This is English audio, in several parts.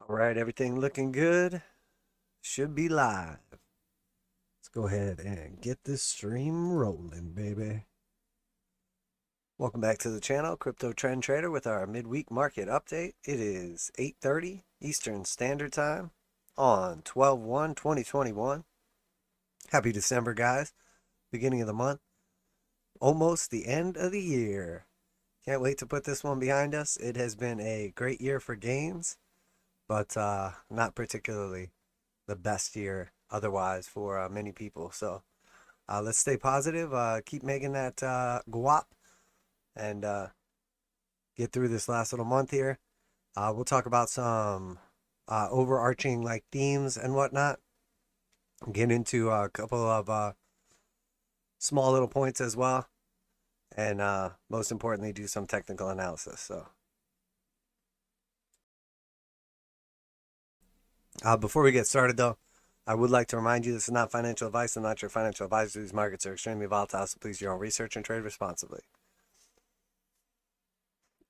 All right, everything looking good. Should be live. Let's go ahead and get this stream rolling, baby. Welcome back to the channel, Crypto Trend Trader, with our midweek market update. It is 8:30 Eastern Standard Time on 12/1/2021. Happy December, guys. Beginning of the month. Almost the end of the year. Can't wait to put this one behind us. It has been a great year for gains, but not particularly the best year otherwise for many people. So let's stay positive, keep making that guap, and get through this last little month here. We'll talk about some overarching like themes and whatnot. Get into a couple of small little points as well, and most importantly, do some technical analysis. So before we get started, though, I would like to remind you this is not financial advice. I'm not your financial advisor. These markets are extremely volatile, so please do your own research and trade responsibly.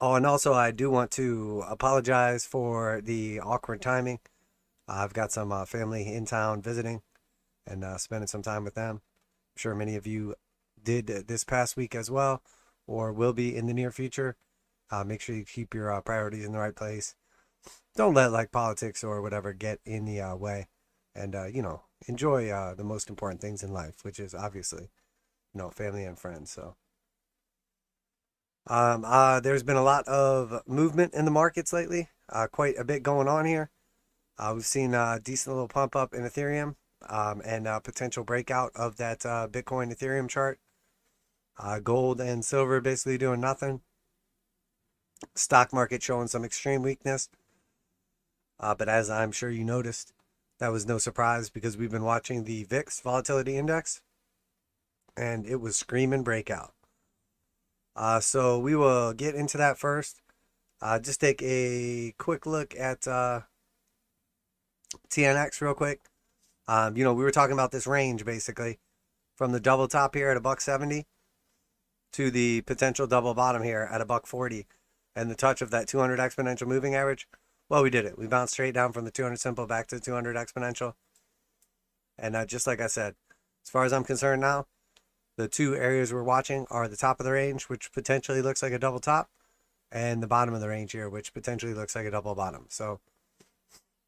Oh, and also I do want to apologize for the awkward timing. I've got some family in town visiting and spending some time with them. I'm sure many of you did this past week as well, or will be in the near future. Make sure you keep your priorities in the right place. Don't let like politics or whatever get in the way, and enjoy the most important things in life, which is obviously family and friends. So there's been a lot of movement in the markets lately, quite a bit going on here. We've seen a decent little pump up in Ethereum, and potential breakout of that Bitcoin Ethereum chart. Gold and silver basically doing nothing. Stock market showing some extreme weakness. But as I'm sure you noticed, that was no surprise because we've been watching the VIX volatility index, and it was screaming breakout. So we will get into that first. Just take a quick look at TNX real quick. We were talking about this range basically from the double top here at $1.70 to the potential double bottom here at $1.40 and the touch of that 200 exponential moving average. Well, we did it. We bounced straight down from the 200 simple back to the 200 exponential. And just like I said, as far as I'm concerned now, the two areas we're watching are the top of the range, which potentially looks like a double top, and the bottom of the range here, which potentially looks like a double bottom. So,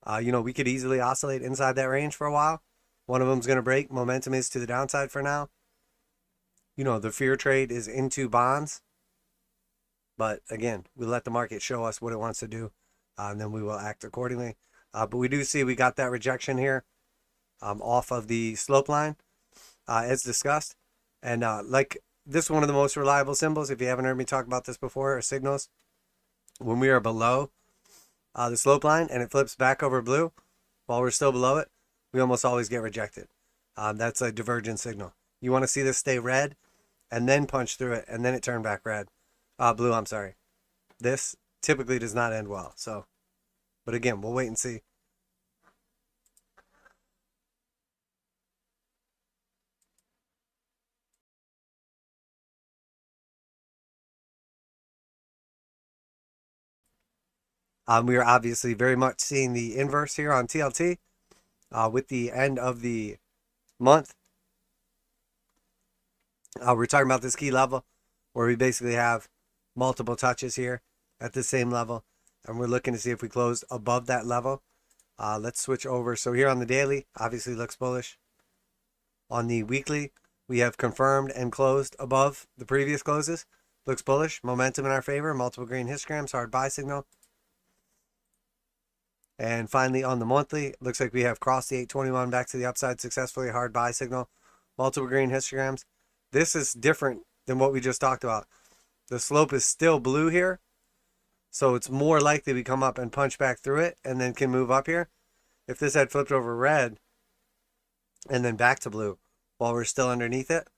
we could easily oscillate inside that range for a while. One of them's going to break. Momentum is to the downside for now. The fear trade is into bonds. But again, we let the market show us what it wants to do, and then we will act accordingly. But we do see we got that rejection here off of the slope line, as discussed. And like this is one of the most reliable symbols. If you haven't heard me talk about this before, or signals, when we are below the slope line and it flips back over blue while we're still below it, we almost always get rejected. That's a divergent signal. You want to see this stay red and then punch through it and then it turn back red. Blue, I'm sorry. This typically does not end well. So, but again, we'll wait and see. We are obviously very much seeing the inverse here on TLT with the end of the month. We're talking about this key level where we basically have multiple touches here at the same level, and we're looking to see if we closed above that level. Let's switch over. So here on the daily, obviously looks bullish. On the weekly, we have confirmed and closed above the previous closes. Looks bullish. Momentum in our favor. Multiple green histograms. Hard buy signal. And finally, on the monthly, looks like we have crossed the 821 back to the upside successfully. Hard buy signal. Multiple green histograms. This is different than what we just talked about. The slope is still blue here, so it's more likely we come up and punch back through it and then can move up here. If this had flipped over red and then back to blue while we're still underneath it,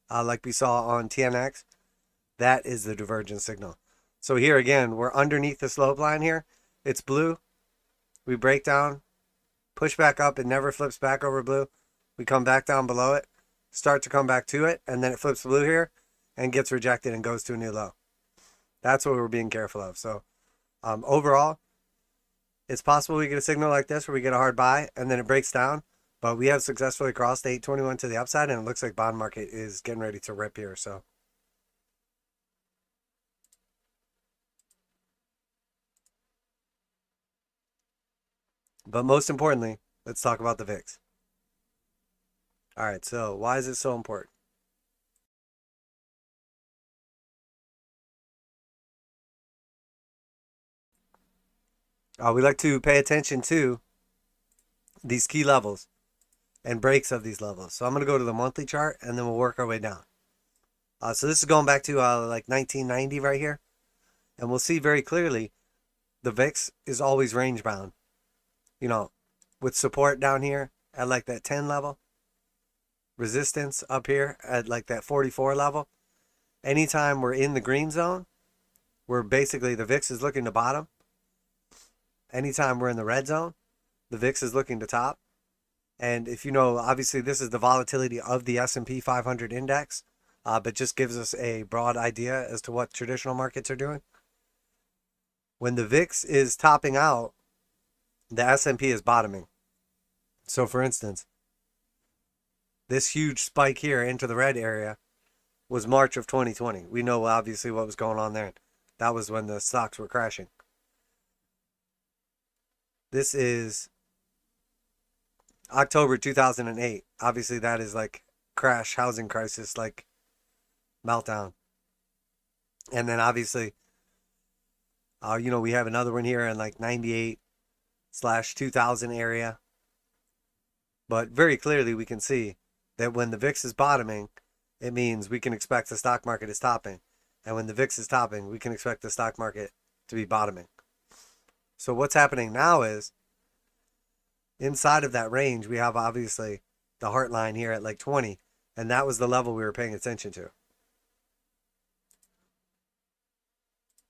like we saw on TNX, that is the divergence signal. So here again, we're underneath the slope line here. It's blue. We break down, push back up. It never flips back over blue. We come back down below it, start to come back to it, and then it flips blue here and gets rejected and goes to a new low. That's what we're being careful of. So overall, It's possible we get a signal like this where we get a hard buy and then it breaks down, but we have successfully crossed 821 to the upside, and it looks like bond market is getting ready to rip here. So but most importantly, let's talk about the VIX. All right, so why is it so important? We like to pay attention to these key levels and breaks of these levels. So I'm going to go to the monthly chart and then we'll work our way down. So this is going back to like 1990 right here. And we'll see very clearly the VIX is always range bound. You know, with support down here at like that 10 level. Resistance up here at like that 44 level. Anytime we're in the green zone, where basically the VIX is looking to bottom. Anytime we're in the red zone, the VIX is looking to top. And if you know, obviously this is the volatility of the S&P 500 index, but just gives us a broad idea as to what traditional markets are doing. When the VIX is topping out, the S&P is bottoming. So for instance, this huge spike here into the red area was March of 2020. We know obviously what was going on there. That was when the stocks were crashing. This is October 2008. Obviously that is like crash, housing crisis, like meltdown. And then obviously, you know, we have another one here in like 98/2000 area. But very clearly we can see that when the VIX is bottoming, it means we can expect the stock market is topping. And when the VIX is topping, we can expect the stock market to be bottoming. So what's happening now is, inside of that range, we have obviously the heart line here at like 20. And that was the level we were paying attention to.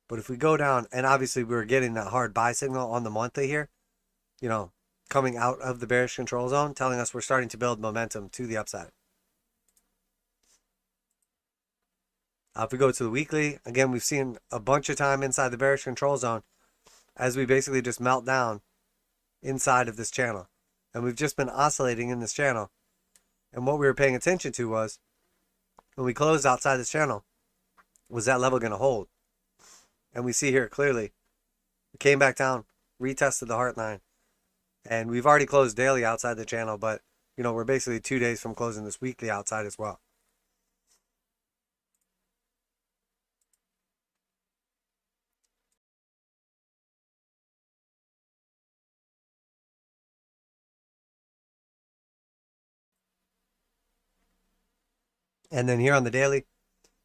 But if we go down, and obviously we were getting that hard buy signal on the monthly here, you know, coming out of the bearish control zone, telling us we're starting to build momentum to the upside. If we go to the weekly, again, we've seen a bunch of time inside the bearish control zone as we basically just melt down inside of this channel. And we've just been oscillating in this channel. And what we were paying attention to was, when we closed outside this channel, was that level going to hold? And we see here clearly, we came back down, retested the heart line. And we've already closed daily outside the channel, but, you know, we're basically 2 days from closing this weekly outside as well. And then here on the daily,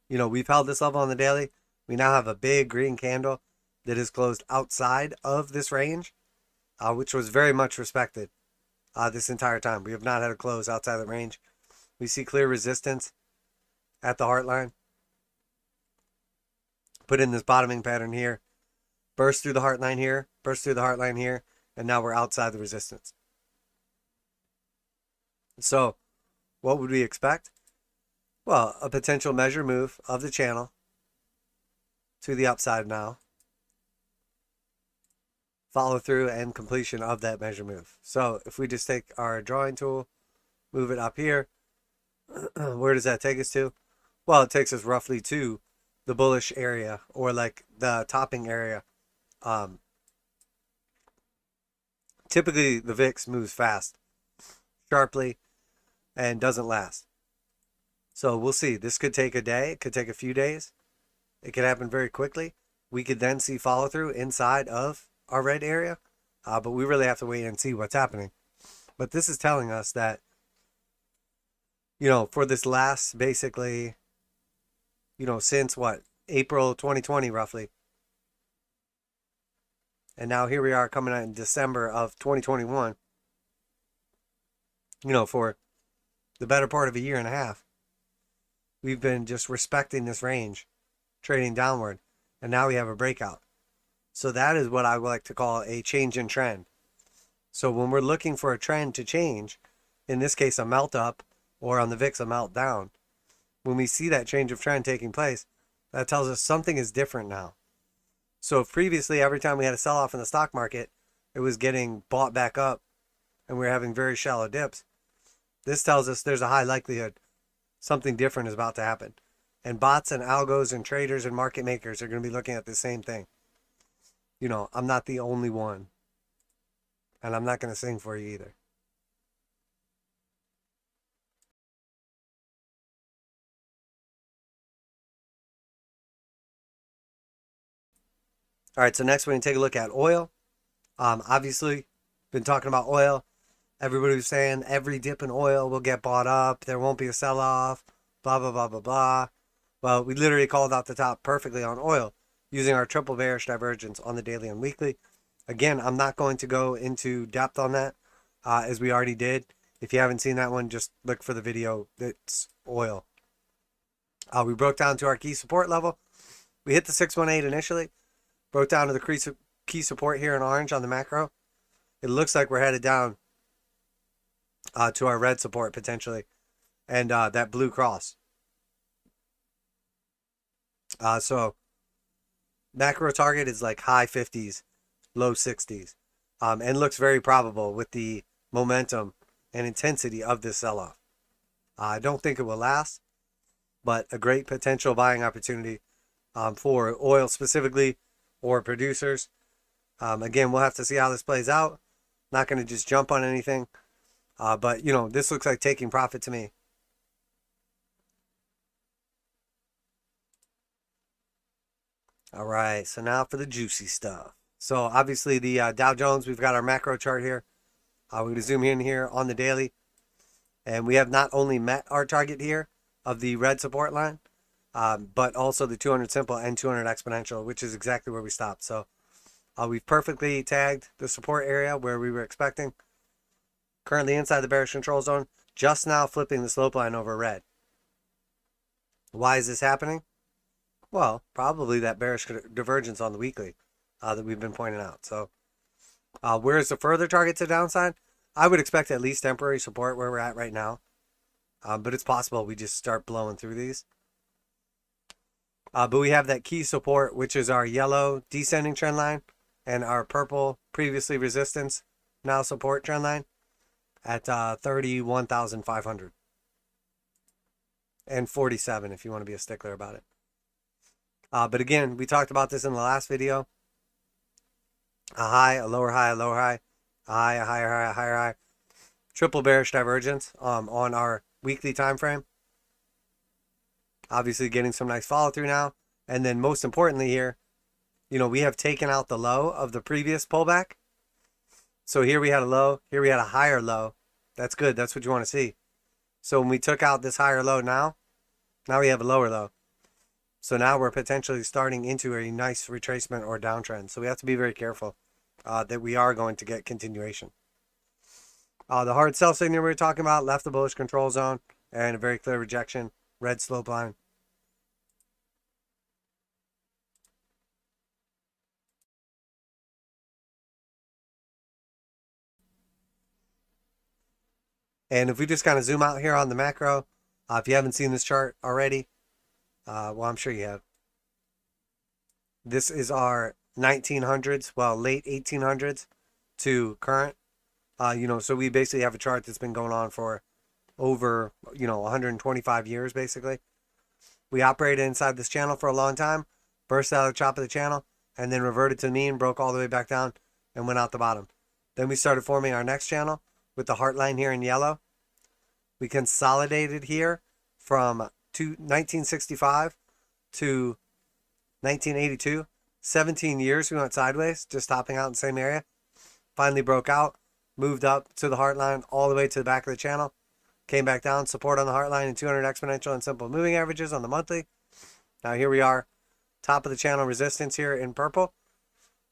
you know, we've held this level on the daily. We now have a big green candle that is closed outside of this range, which was very much respected this entire time. We have not had a close outside the range. We see clear resistance at the heart line. Put in this bottoming pattern here. Burst through the heart line here. Burst through the heart line here. And now we're outside the resistance. So what would we expect? Well, a potential measure move of the channel to the upside now. Follow through and completion of that measure move. So if we just take our drawing tool, move it up here, where does that take us to? Well, it takes us roughly to the bullish area, or like the topping area. Typically the VIX moves fast, sharply, and doesn't last. So we'll see. This could take a day. It could take a few days. It could happen very quickly. We could then see follow through inside of our red area. But we really have to wait and see what's happening. But this is telling us that, you know, for this last, basically, you know, since what? April 2020, roughly. And now here we are coming out in December of 2021. You know, for the better part of a year and a half. We've been just respecting this range, trading downward, and now we have a breakout. So that is what I would like to call a change in trend. So when we're looking for a trend to change, in this case a melt up, or on the VIX a melt down, when we see that change of trend taking place, that tells us something is different now. So if previously every time we had a sell-off in the stock market, it was getting bought back up and we were having very shallow dips. This tells us there's a high likelihood something different is about to happen. And bots and algos and traders and market makers are going to be looking at the same thing. You know, I'm not the only one. And I'm not going to sing for you either. All right, so next we're going to take a look at oil. Obviously, been talking about oil. Everybody was saying every dip in oil will get bought up. There won't be a sell-off. Blah, blah, blah, blah, blah. Well, we literally called out the top perfectly on oil using our triple bearish divergence on the daily and weekly. Again, I'm not going to go into depth on that as we already did. If you haven't seen that one, just look for the video. It's oil. We broke down to our key support level. We hit the 618 initially. Broke down to the key support here in orange on the macro. It looks like we're headed down to our red support potentially. And that blue cross. So macro target is like high 50s, low 60s. And looks very probable with the momentum and intensity of this sell-off. I don't think it will last, but a great potential buying opportunity for oil specifically or producers. Again, we'll have to see how this plays out. Not going to just jump on anything. But, you know, this looks like taking profit to me. All right, so now for the juicy stuff. So obviously the Dow Jones, we've got our macro chart here. We're going to zoom in here on the daily. And we have not only met our target here of the red support line, but also the 200 simple and 200 exponential, which is exactly where we stopped. So we've perfectly tagged the support area where we were expecting. Currently inside the bearish control zone, just now flipping the slope line over red. Why is this happening? Well, probably that bearish divergence on the weekly that we've been pointing out. So where is the further target to downside? I would expect at least temporary support where we're at right now. But it's possible we just start blowing through these. But we have that key support, which is our yellow descending trend line and our purple previously resistance, now support trend line at 31,500 and 47 if you want to be a stickler about it. But again, we talked about this in the last video. A high, a lower high, a lower high, a high, a higher high, a higher high. Triple bearish divergence on our weekly time frame. Obviously getting some nice follow through now. And then most importantly here, you know, we have taken out the low of the previous pullback. So here we had a low, here we had a higher low. That's good. That's what you want to see. So when we took out this higher low now we have a lower low. So now we're potentially starting into a nice retracement or downtrend. So we have to be very careful that we are going to get continuation. The hard sell signal we were talking about left the bullish control zone and a very clear rejection, red slope line. And if we just kind of zoom out here on the macro, if you haven't seen this chart already, well, I'm sure you have. This is our 1900s, well, late 1800s to current. You know, so we basically have a chart that's been going on for over, you know, 125 years, basically. We operated inside this channel for a long time, burst out of the top of the channel, and then reverted to the mean, broke all the way back down, and went out the bottom. Then we started forming our next channel with the heart line here in yellow. We consolidated here from 1965 to 1982. 17 years we went sideways, just topping out in the same area. Finally broke out, moved up to the heart line all the way to the back of the channel. Came back down, support on the heart line and 200 exponential and simple moving averages on the monthly. Now here we are, top of the channel resistance here in purple.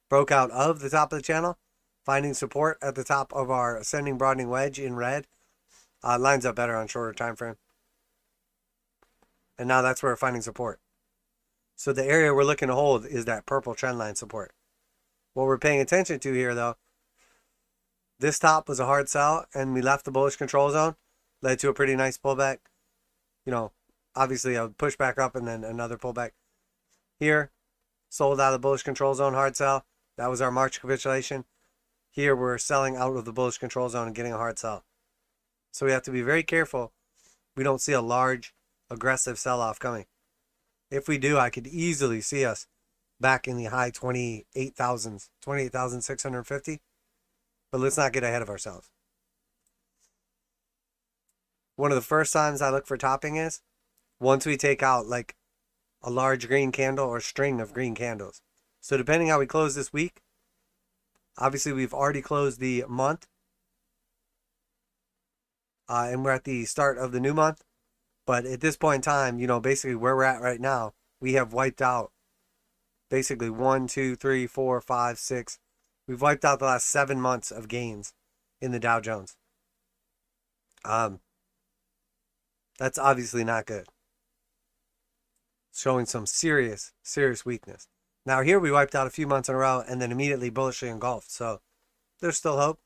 Broke out of the top of the channel, finding support at the top of our ascending broadening wedge in red. Lines up better on shorter time frame. And now that's where we're finding support. So the area we're looking to hold is that purple trend line support. What we're paying attention to here though, this top was a hard sell and we left the bullish control zone. Led to a pretty nice pullback. You know, obviously a push back up and then another pullback. Here, sold out of the bullish control zone, hard sell. That was our March capitulation. Here we're selling out of the bullish control zone and getting a hard sell. So we have to be very careful we don't see a large aggressive sell-off coming. If we do, I could easily see us back in the high 28,000s, 28,650. But let's not get ahead of ourselves. One of the first signs I look for topping is once we take out like a large green candle or string of green candles. So depending how we close this week, obviously we've already closed the month. And we're at the start of the new month. But at this point in time, basically where we're at right now, we have wiped out basically 1, 2, 3, 4, 5, 6. We've wiped out the last 7 months of gains in the Dow Jones. That's obviously not good. Showing some serious weakness. Now here we wiped out a few months in a row and then immediately bullishly engulfed. So there's still hope.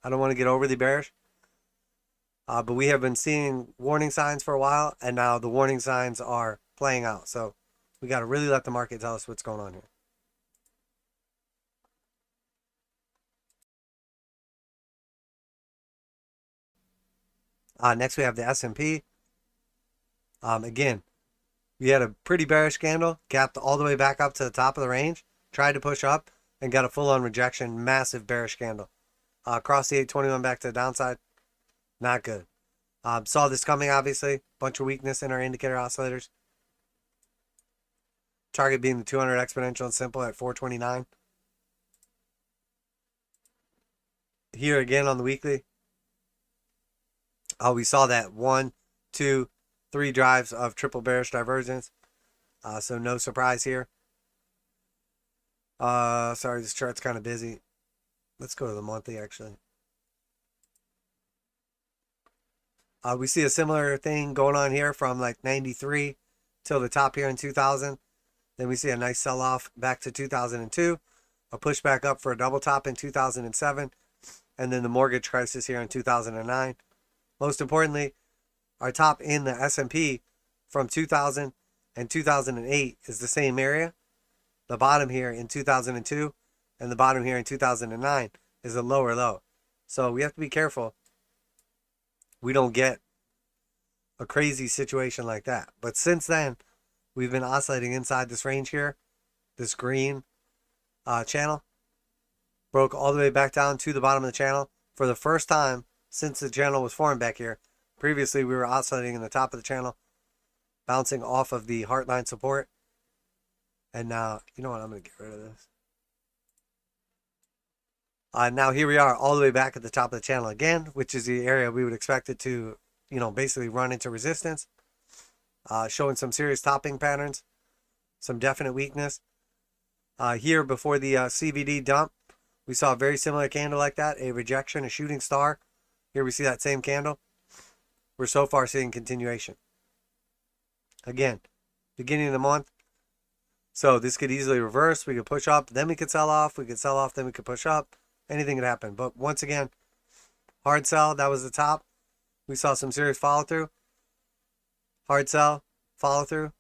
I don't want to get overly bearish. But we have been seeing warning signs for a while, and now the warning signs are playing out. So we got to really let the market tell us what's going on here. Next we have the S&P. Again, we had a pretty bearish candle, gapped all the way back up to the top of the range, tried to push up, and got a full-on rejection, massive bearish candle. Across the 821 back to the downside, not good. Saw this coming, obviously. Bunch of weakness in our indicator oscillators. Target being the 200 exponential and simple at 429. Here again on the weekly. We saw that 1, 2, 3 drives of triple bearish divergence. So no surprise here. Sorry, this chart's kind of busy. Let's go to the monthly, actually. We see a similar thing going on here from like 93 till the top here in 2000. Then we see a nice sell-off back to 2002. A push back up for a double top in 2007. And then the mortgage crisis here in 2009. Most importantly, our top in the S&P from 2000 and 2008 is the same area. The bottom here in 2002 and the bottom here in 2009 is a lower low. So we have to be careful we don't get a crazy situation like that. But since then, we've been oscillating inside this range here, this green channel. Broke all the way back down to the bottom of the channel for the first time since the channel was formed back here. Previously, we were oscillating in the top of the channel, bouncing off of the heartline support. And now, you know what? I'm going to get rid of this. Now here we are all the way back at the top of the channel again, which is the area we would expect it to, basically run into resistance. Showing some serious topping patterns, some definite weakness. Here before the CVD dump, we saw a very similar candle like that, a rejection, a shooting star. Here we see that same candle. We're so far seeing continuation. Again, beginning of the month. So this could easily reverse. We could push up, then we could sell off. We could sell off, then we could push up. Anything could happen. But once again, hard sell, that was the top. We saw some serious follow through. Hard sell, follow through.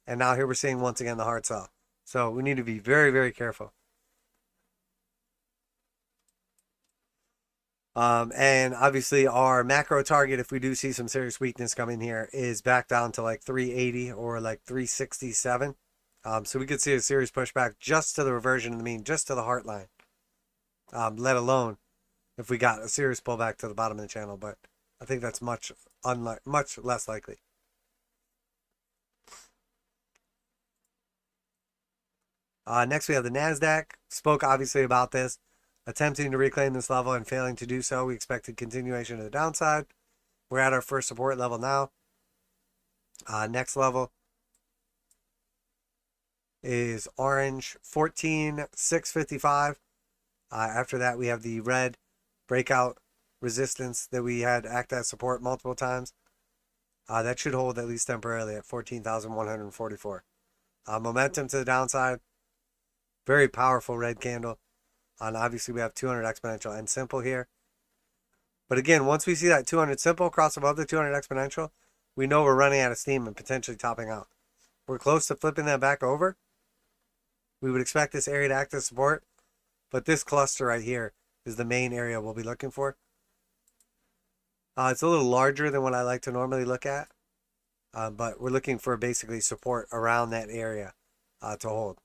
And now here we're seeing once again the hard sell. So we need to be very, very careful. And obviously our macro target, if we do see some serious weakness coming here, is back down to like 380 or like 367. So we could see a serious pushback just to the reversion of the mean, just to the heart line. Let alone if we got a serious pullback to the bottom of the channel. But I think that's much less likely. Next we have the NASDAQ. Spoke obviously about this. Attempting to reclaim this level and failing to do so. We expected continuation to the downside. We're at our first support level now. Next level is orange 14,655. After that, we have the red breakout resistance that we had act as support multiple times. That should hold at least temporarily at 14,144. Momentum to the downside. Very powerful red candle. And obviously we have 200 exponential and simple here. But again, once we see that 200 simple cross above the 200 exponential, we know we're running out of steam and potentially topping out. We're close to flipping that back over. We would expect this area to act as support. But this cluster right here is the main area we'll be looking for. It's a little larger than what I like to normally look at, but we're looking for basically support around that area to hold.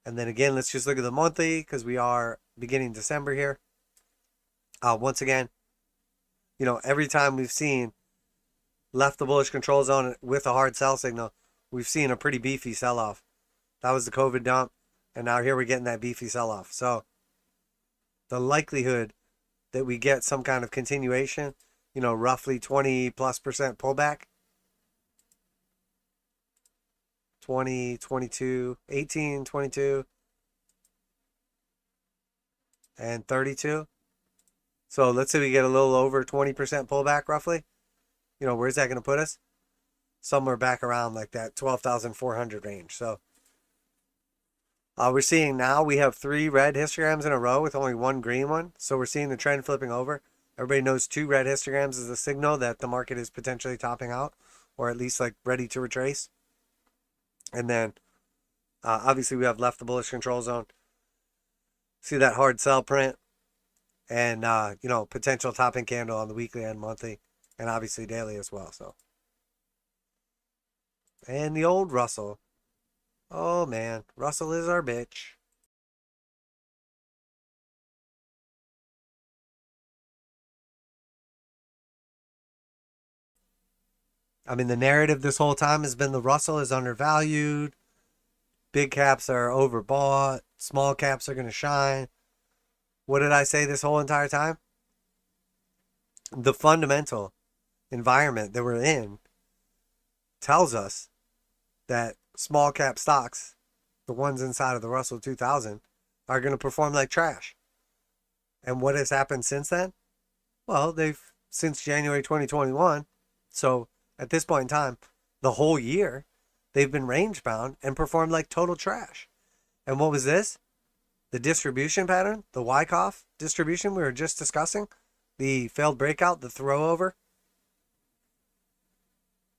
And then again, let's just look at the monthly because we are beginning December here. Once again, every time we've seen left the bullish control zone with a hard sell signal, we've seen a pretty beefy sell-off. That was the COVID dump, and now here we're getting that beefy sell-off. So the likelihood that we get some kind of continuation, roughly 20+% pullback, 20, 22, 18, 22, and 32. So let's say we get a little over 20% pullback roughly. Where's that going to put us? Somewhere back around like that 12,400 range. So we're seeing now we have 3 red histograms in a row with only 1 green one. So we're seeing the trend flipping over. Everybody knows 2 red histograms is a signal that the market is potentially topping out, or at least like ready to retrace. And then obviously we have left the bullish control zone. See that hard sell print and, potential topping candle on the weekly and monthly and obviously daily as well. So, and the old Russell. Oh man, Russell is our bitch. I mean, the narrative this whole time has been the Russell is undervalued. Big caps are overbought. Small caps are going to shine. What did I say this whole entire time? The fundamental environment that we're in tells us that small cap stocks, the ones inside of the Russell 2000, are going to perform like trash. And what has happened since then? Well, since January 2021, so at this point in time, the whole year, they've been range bound and performed like total trash. And what was this? The distribution pattern, the Wyckoff distribution we were just discussing, the failed breakout, the throw over.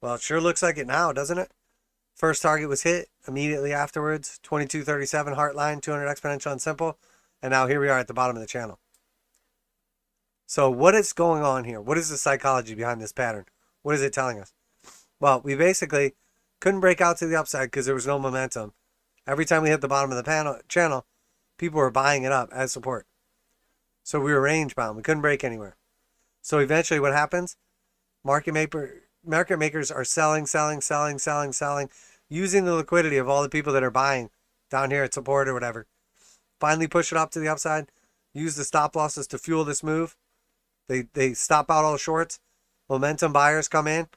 Well, it sure looks like it now, doesn't it? First target was hit immediately afterwards, 2237 heartline, 200 exponential and simple, and now here we are at the bottom of the channel. So what is going on here? What is the psychology behind this pattern? What is it telling us? Well, we basically couldn't break out to the upside because there was no momentum. Every time we hit the bottom of the channel, people were buying it up as support. So we were range bound. We couldn't break anywhere. So eventually what happens? Market makers are selling, using the liquidity of all the people that are buying down here at support or whatever. Finally push it up to the upside. Use the stop losses to fuel this move. They stop out all shorts. Momentum buyers come in.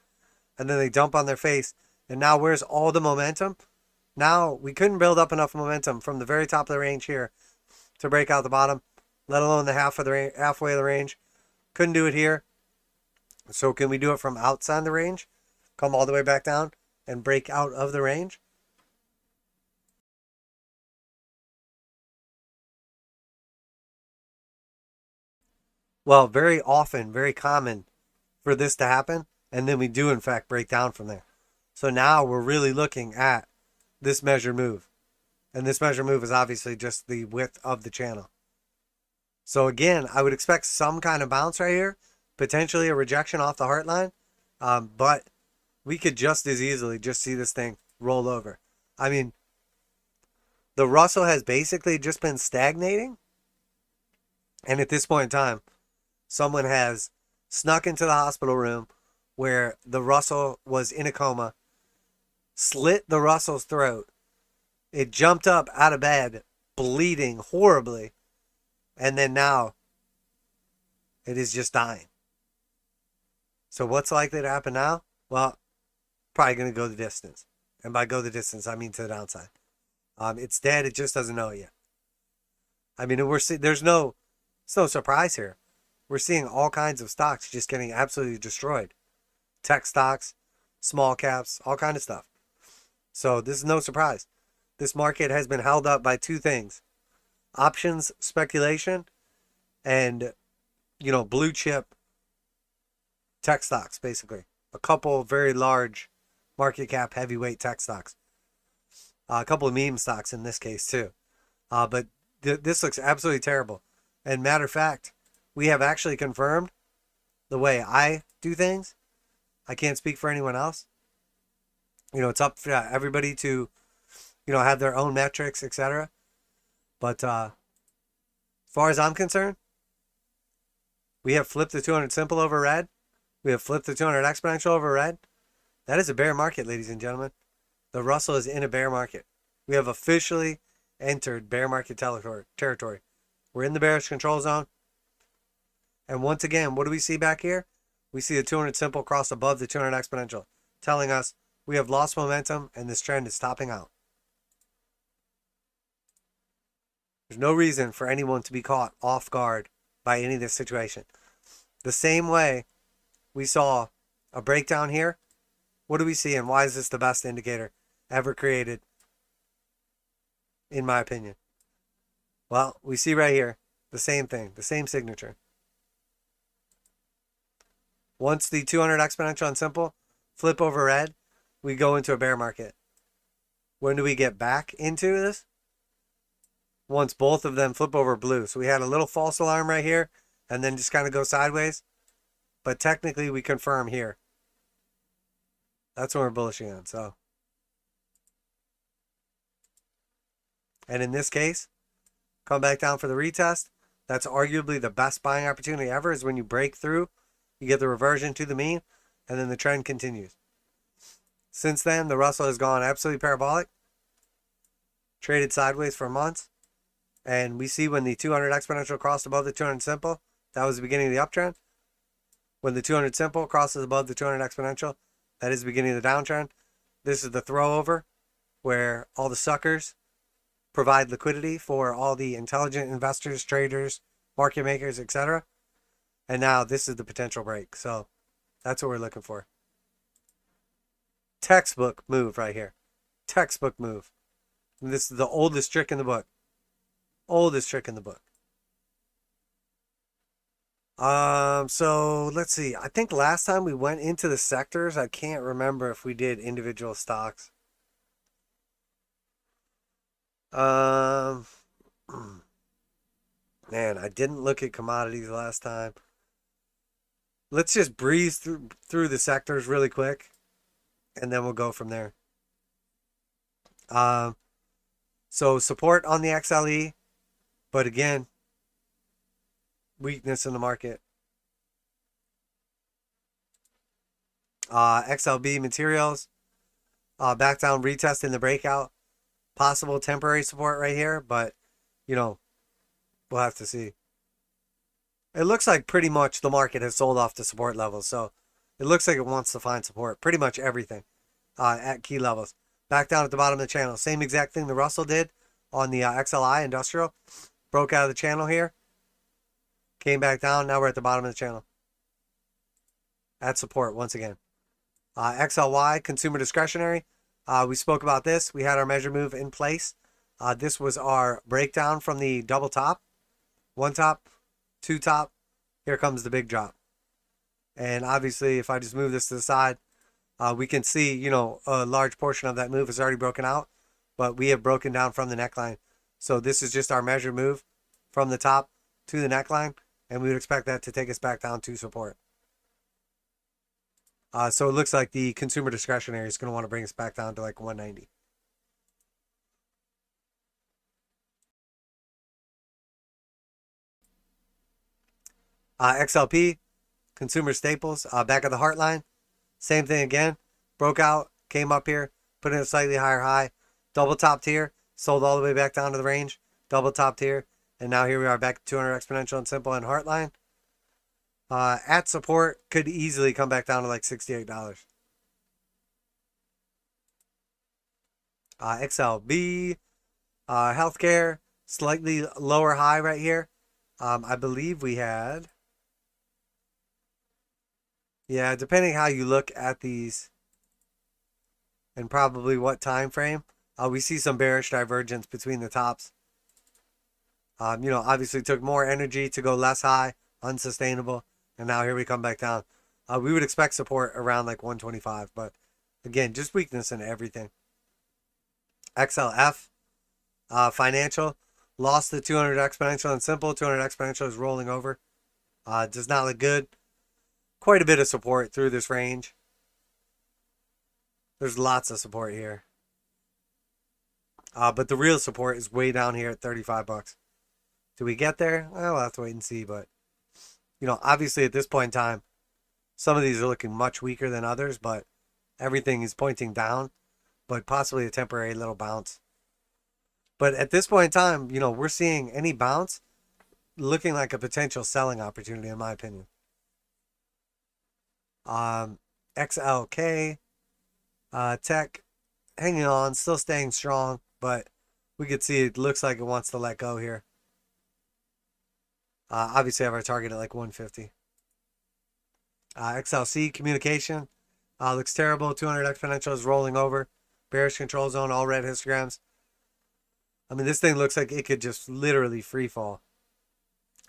And then they dump on their face. And now where's all the momentum? Now we couldn't build up enough momentum from the very top of the range here to break out the bottom, let alone the halfway of the range. Couldn't do it here. So can we do it from outside the range? Come all the way back down and break out of the range? Well, very often, very common for this to happen. And then we do, in fact, break down from there. So now we're really looking at this measured move. And this measured move is obviously just the width of the channel. So again, I would expect some kind of bounce right here. Potentially a rejection off the heart line. But we could just as easily just see this thing roll over. I mean, the Russell has basically just been stagnating. And at this point in time, someone has snuck into the hospital room where the Russell was in a coma, slit the Russell's throat. It jumped up out of bed, bleeding horribly. And then now, it is just dying. So what's likely to happen now? Well, probably going to go the distance. And by go the distance, I mean to the downside. It's dead. It just doesn't know it yet. I mean, there's no surprise here. We're seeing all kinds of stocks just getting absolutely destroyed. Tech stocks, small caps, all kind of stuff. So this is no surprise. This market has been held up by 2 things. Options speculation and, blue chip tech stocks, basically. A couple very large market cap heavyweight tech stocks. A couple of meme stocks in this case, too. But this looks absolutely terrible. And matter of fact, we have actually confirmed the way I do things. I can't speak for anyone else. It's up for everybody to, have their own metrics, etc. But as far as I'm concerned, we have flipped the 200 simple over red. We have flipped the 200 exponential over red. That is a bear market, ladies and gentlemen. The Russell is in a bear market. We have officially entered bear market territory. We're in the bearish control zone. And once again, what do we see back here? We see the 200 simple cross above the 200 exponential, telling us we have lost momentum and this trend is topping out. There's no reason for anyone to be caught off guard by any of this situation. The same way we saw a breakdown here. What do we see, and why is this the best indicator ever created, in my opinion? Well, we see right here the same thing, the same signature. Once the 200 exponential and simple flip over red, we go into a bear market. When do we get back into this? Once both of them flip over blue. So we had a little false alarm right here and then just kind of go sideways. But technically we confirm here. That's what we're bullishing on. So, and in this case, come back down for the retest. That's arguably the best buying opportunity ever, is when you break through, you get the reversion to the mean, and then the trend continues. Since then, the Russell has gone absolutely parabolic, traded sideways for months, and we see when the 200 exponential crossed above the 200 simple, that was the beginning of the uptrend. When the 200 simple crosses above the 200 exponential, that is the beginning of the downtrend. This is the throw over, where all the suckers provide liquidity for all the intelligent investors, traders, market makers, etc. And now this is the potential break. So that's what we're looking for. Textbook move right here. Textbook move. And this is the oldest trick in the book. Oldest trick in the book. So let's see. I think last time we went into the sectors, I can't remember if we did individual stocks. Man, I didn't look at commodities last time. Let's just breeze through the sectors really quick, and then we'll go from there. So support on the XLE, but again, weakness in the market. XLB materials, back down, retest in the breakout. Possible temporary support right here, but, we'll have to see. It looks like pretty much the market has sold off the support levels, so it looks like it wants to find support. Pretty much everything at key levels. Back down at the bottom of the channel. Same exact thing the Russell did on the XLI industrial. Broke out of the channel here. Came back down. Now we're at the bottom of the channel. At support once again. XLY, consumer discretionary. We spoke about this. We had our measure move in place. This was our breakdown from the double top. One top, two top. Here comes the big drop. And obviously, if I just move this to the side, we can see, a large portion of that move is already broken out. But we have broken down from the neckline. So this is just our measure move from the top to the neckline. And we would expect that to take us back down to support. So it looks like the consumer discretionary is going to want to bring us back down to like 190. XLP, consumer staples, back at the heart line. Same thing again. Broke out, came up here, put in a slightly higher high. Double topped here, sold all the way back down to the range. Double topped here. And now here we are back to 200 exponential and simple and heart line. At support, could easily come back down to like $68. XLB, healthcare, slightly lower high right here. I believe we had, yeah, depending how you look at these and probably what time frame, we see some bearish divergence between the tops. Obviously took more energy to go less high, unsustainable. And now here we come back down. We would expect support around like 125. But again, just weakness in everything. XLF, financial. Lost the 200 exponential and simple. 200 exponential is rolling over. Does not look good. Quite a bit of support through this range. There's lots of support here. But the real support is way down here at 35 bucks. Do we get there? Well, we'll have to wait and see. But, obviously at this point in time, some of these are looking much weaker than others, but everything is pointing down, but possibly a temporary little bounce. But at this point in time, we're seeing any bounce looking like a potential selling opportunity, in my opinion. XLK, tech, hanging on, still staying strong, but we could see it looks like it wants to let go here. Obviously, I have our target at like 150. XLC communication looks terrible. 200 exponential is rolling over. Bearish control zone, all red histograms. I mean, this thing looks like it could just literally free fall.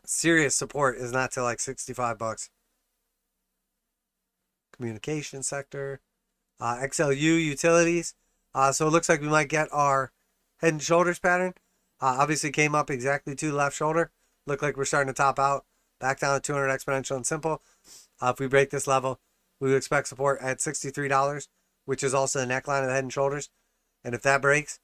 Serious support is not till like 65 bucks. Communication sector. XLU utilities. So it looks like we might get our head and shoulders pattern. Obviously came up exactly to the left shoulder. Look like we're starting to top out. Back down to 200 exponential and simple. If we break this level, we would expect support at $63, which is also the neckline of the head and shoulders. And if that breaks,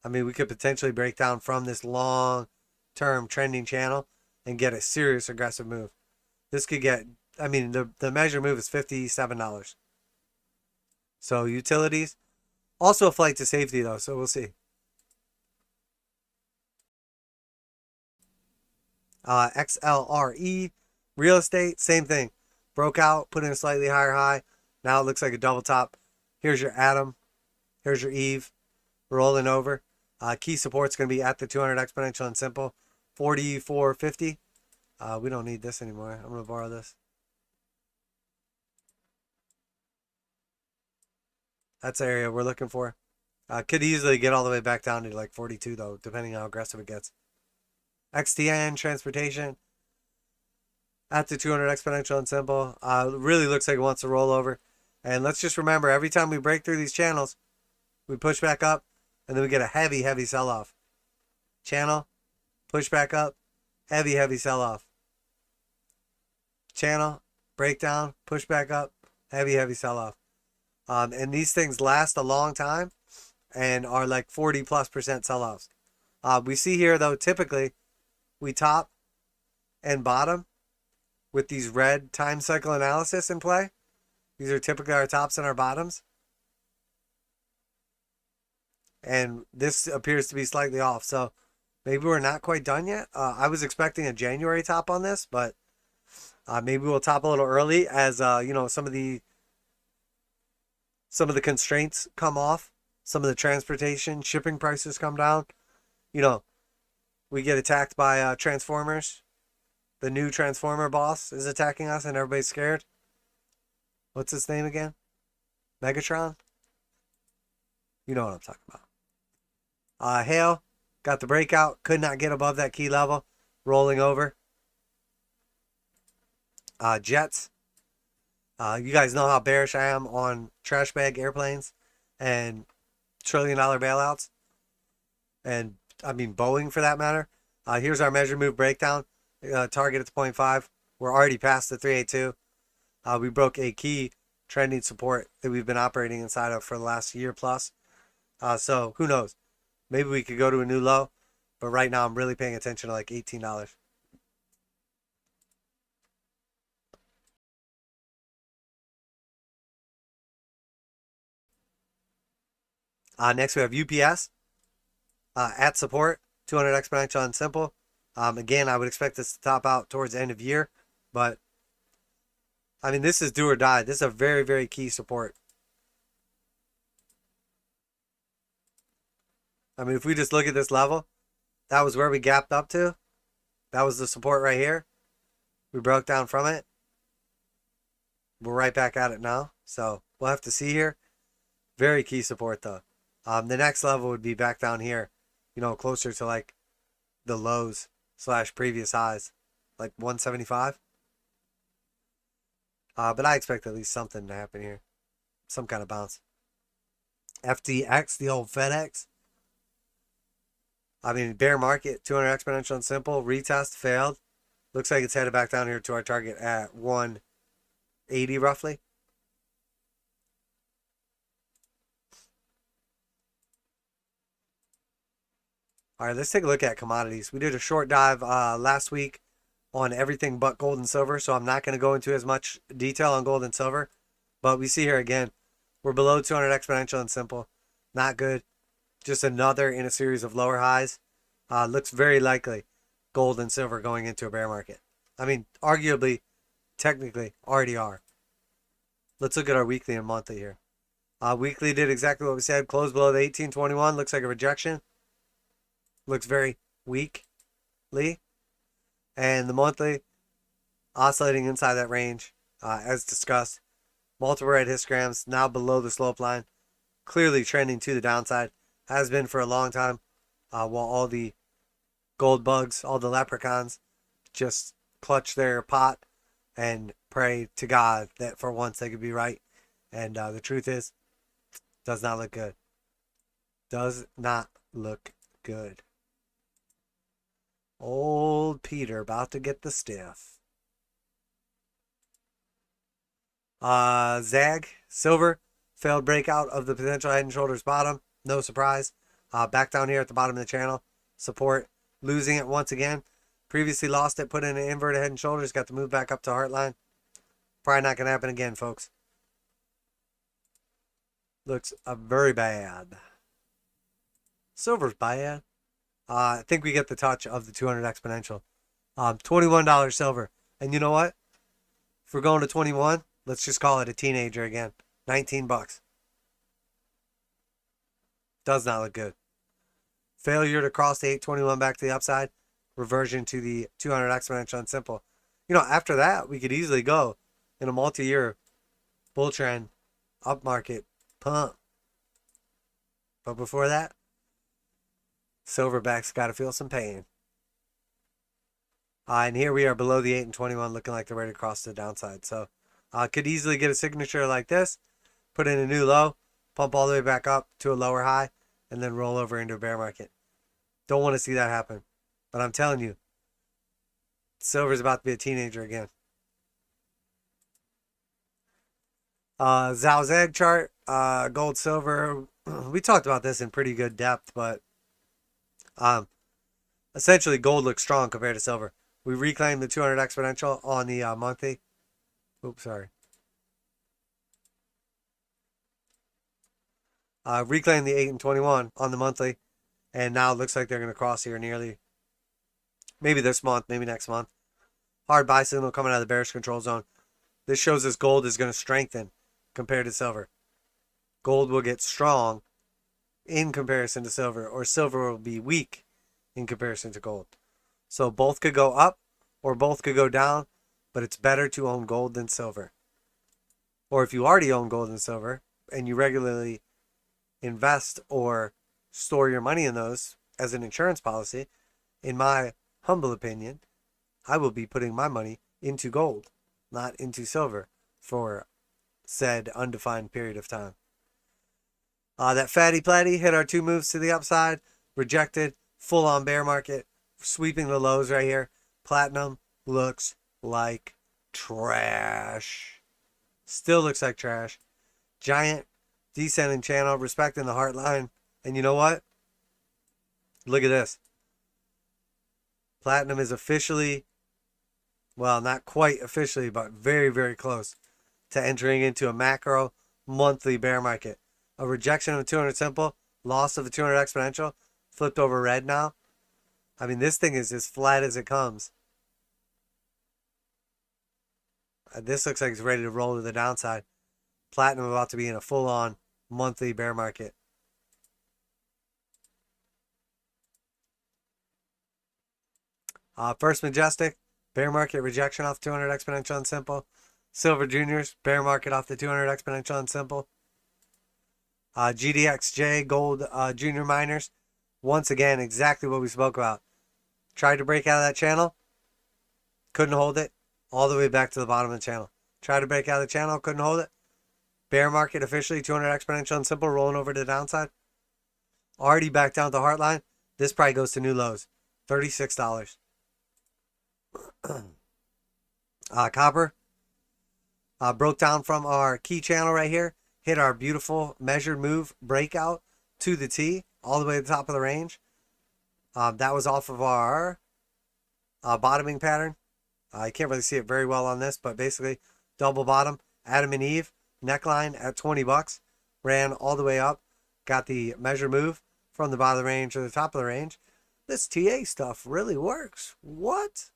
I mean, we could potentially break down from this long-term trending channel and get a serious aggressive move. This could get, I mean, the measure move is $57. So utilities, also a flight to safety though, so we'll see. XLRE, real estate, same thing. Broke out, put in a slightly higher high. Now it looks like a double top. Here's your Atom. Here's your Eve. Rolling over. Key support's going to be at the 200 exponential and simple. 44.50. We don't need this anymore. I'm going to borrow this. That's the area we're looking for. Could easily get all the way back down to like 42 though, depending on how aggressive it gets. XTN, transportation. At the 200 exponential and simple. Really looks like it wants to roll over. And let's just remember, every time we break through these channels, we push back up, and then we get a heavy, heavy sell-off. Channel, push back up, heavy, heavy sell-off. Channel, breakdown, push back up, heavy, heavy sell-off. And these things last a long time and are like 40+% sell-offs. We see here, though, typically, we top and bottom with these red time cycle analysis in play. These are typically our tops and our bottoms. And this appears to be slightly off. So maybe we're not quite done yet. I was expecting a January top on this, but maybe we'll top a little early as some of the constraints come off. Some of the transportation, shipping prices come down. We get attacked by Transformers. The new Transformer boss is attacking us and everybody's scared. What's his name again? Megatron? You know what I'm talking about. Hail, got the breakout. Could not get above that key level. Rolling over. Jets. You guys know how bearish I am on trash bag airplanes and trillion-dollar bailouts. And, I mean, Boeing for that matter. Here's our measure move breakdown. Target at the 0.5. We're already past the 382. We broke a key trending support that we've been operating inside of for the last year plus. So who knows? Maybe we could go to a new low, but right now I'm really paying attention to like $18. Next we have UPS at support, 200 exponential and simple. Again, I would expect this to top out towards the end of year, but I mean, this is do or die. This is a very, very key support. I mean, if we just look at this level, that was where we gapped up to. That was the support right here. We broke down from it. We're right back at it now. So we'll have to see here. Very key support though. The next level would be back down here, closer to like the lows / previous highs, like 175. But I expect at least something to happen here. Some kind of bounce. FTX, the old FedEx. I mean, bear market, 200 exponential and simple, retest, failed. Looks like it's headed back down here to our target at 180 roughly. All right, let's take a look at commodities. We did a short dive last week on everything but gold and silver, so I'm not going to go into as much detail on gold and silver. But we see here again, we're below 200 exponential and simple. Not good. Just another in a series of lower highs. Looks very likely gold and silver going into a bear market. I mean, arguably, technically, already are. Let's look at our weekly and monthly here. Weekly did exactly what we said. Closed below the 1821. Looks like a rejection. Looks very weakly. And the monthly, oscillating inside that range, as discussed. Multiple red histograms, now below the slope line. Clearly trending to the downside. Has been for a long time. While all the gold bugs, all the leprechauns, just clutch their pot and pray to God that for once they could be right. And the truth is, does not look good. Does not look good. Old Peter about to get the stiff. Zag, silver, failed breakout of the potential head and shoulders bottom. No surprise. Back down here at the bottom of the channel. Support, losing it once again. Previously lost it, put in an inverted head and shoulders, got to move back up to heartline. Probably not going to happen again, folks. Looks very bad. Silver's bad. I think we get the touch of the 200 exponential. $21 silver. And you know what? If we're going to 21, let's just call it a teenager again. 19 bucks. Does not look good. Failure to cross the 821 back to the upside. Reversion to the 200 exponential and simple. You know, after that, we could easily go in a multi-year bull trend, upmarket pump. But before that, silverback's got to feel some pain. And here we are below the 8 and 21, looking like they're ready to cross to the downside. So, could easily get a signature like this, put in a new low, pump all the way back up to a lower high, and then roll over into a bear market. Don't want to see that happen. But I'm telling you, silver's about to be a teenager again. Zhao Zeg chart, gold, silver. We talked about this in pretty good depth, but essentially gold looks strong compared to silver. We reclaimed the 200 exponential on the monthly. Oops, sorry. Reclaimed the 8 and 21 on the monthly, and now it looks like they're going to cross here nearly. Maybe this month, maybe next month. Hard buy signal coming out of the bearish control zone. This shows us gold is going to strengthen compared to silver. Gold will get strong in comparison to silver, or silver will be weak in comparison to gold. So both could go up or both could go down, but it's better to own gold than silver. Or if you already own gold and silver and you regularly invest or store your money in those as an insurance policy, in my humble opinion, I will be putting my money into gold, not into silver, for said undefined period of time. That fatty platty hit our two moves to the upside, rejected, full on bear market, sweeping the lows right here. Platinum looks like trash. Still looks like trash. Giant descending channel, respecting the heart line. And you know what? Look at this. Platinum is officially, well, not quite officially, but very, very close to entering into a macro monthly bear market. A rejection of a 200 simple, loss of a 200 exponential, flipped over red now. I mean, this thing is as flat as it comes. This looks like it's ready to roll to the downside. Platinum about to be in a full-on monthly bear market. First Majestic, bear market rejection off 200 exponential and simple. Silver Juniors, bear market off the 200 exponential and simple. GDXJ, gold junior miners. Once again, exactly what we spoke about. Tried to break out of that channel. Couldn't hold it. All the way back to the bottom of the channel. Tried to break out of the channel. Couldn't hold it. Bear market officially 200 exponential and simple, rolling over to the downside. Already back down to heartline. This probably goes to new lows, $36. Copper broke down from our key channel right here, hit our beautiful measured move breakout to the T, all the way to the top of the range. That was off of our bottoming pattern. I can't really see it very well on this, but basically double bottom, Adam and Eve, neckline at $20, ran all the way up, got the measure move from the bottom of the range to the top of the range. This TA stuff really works. What?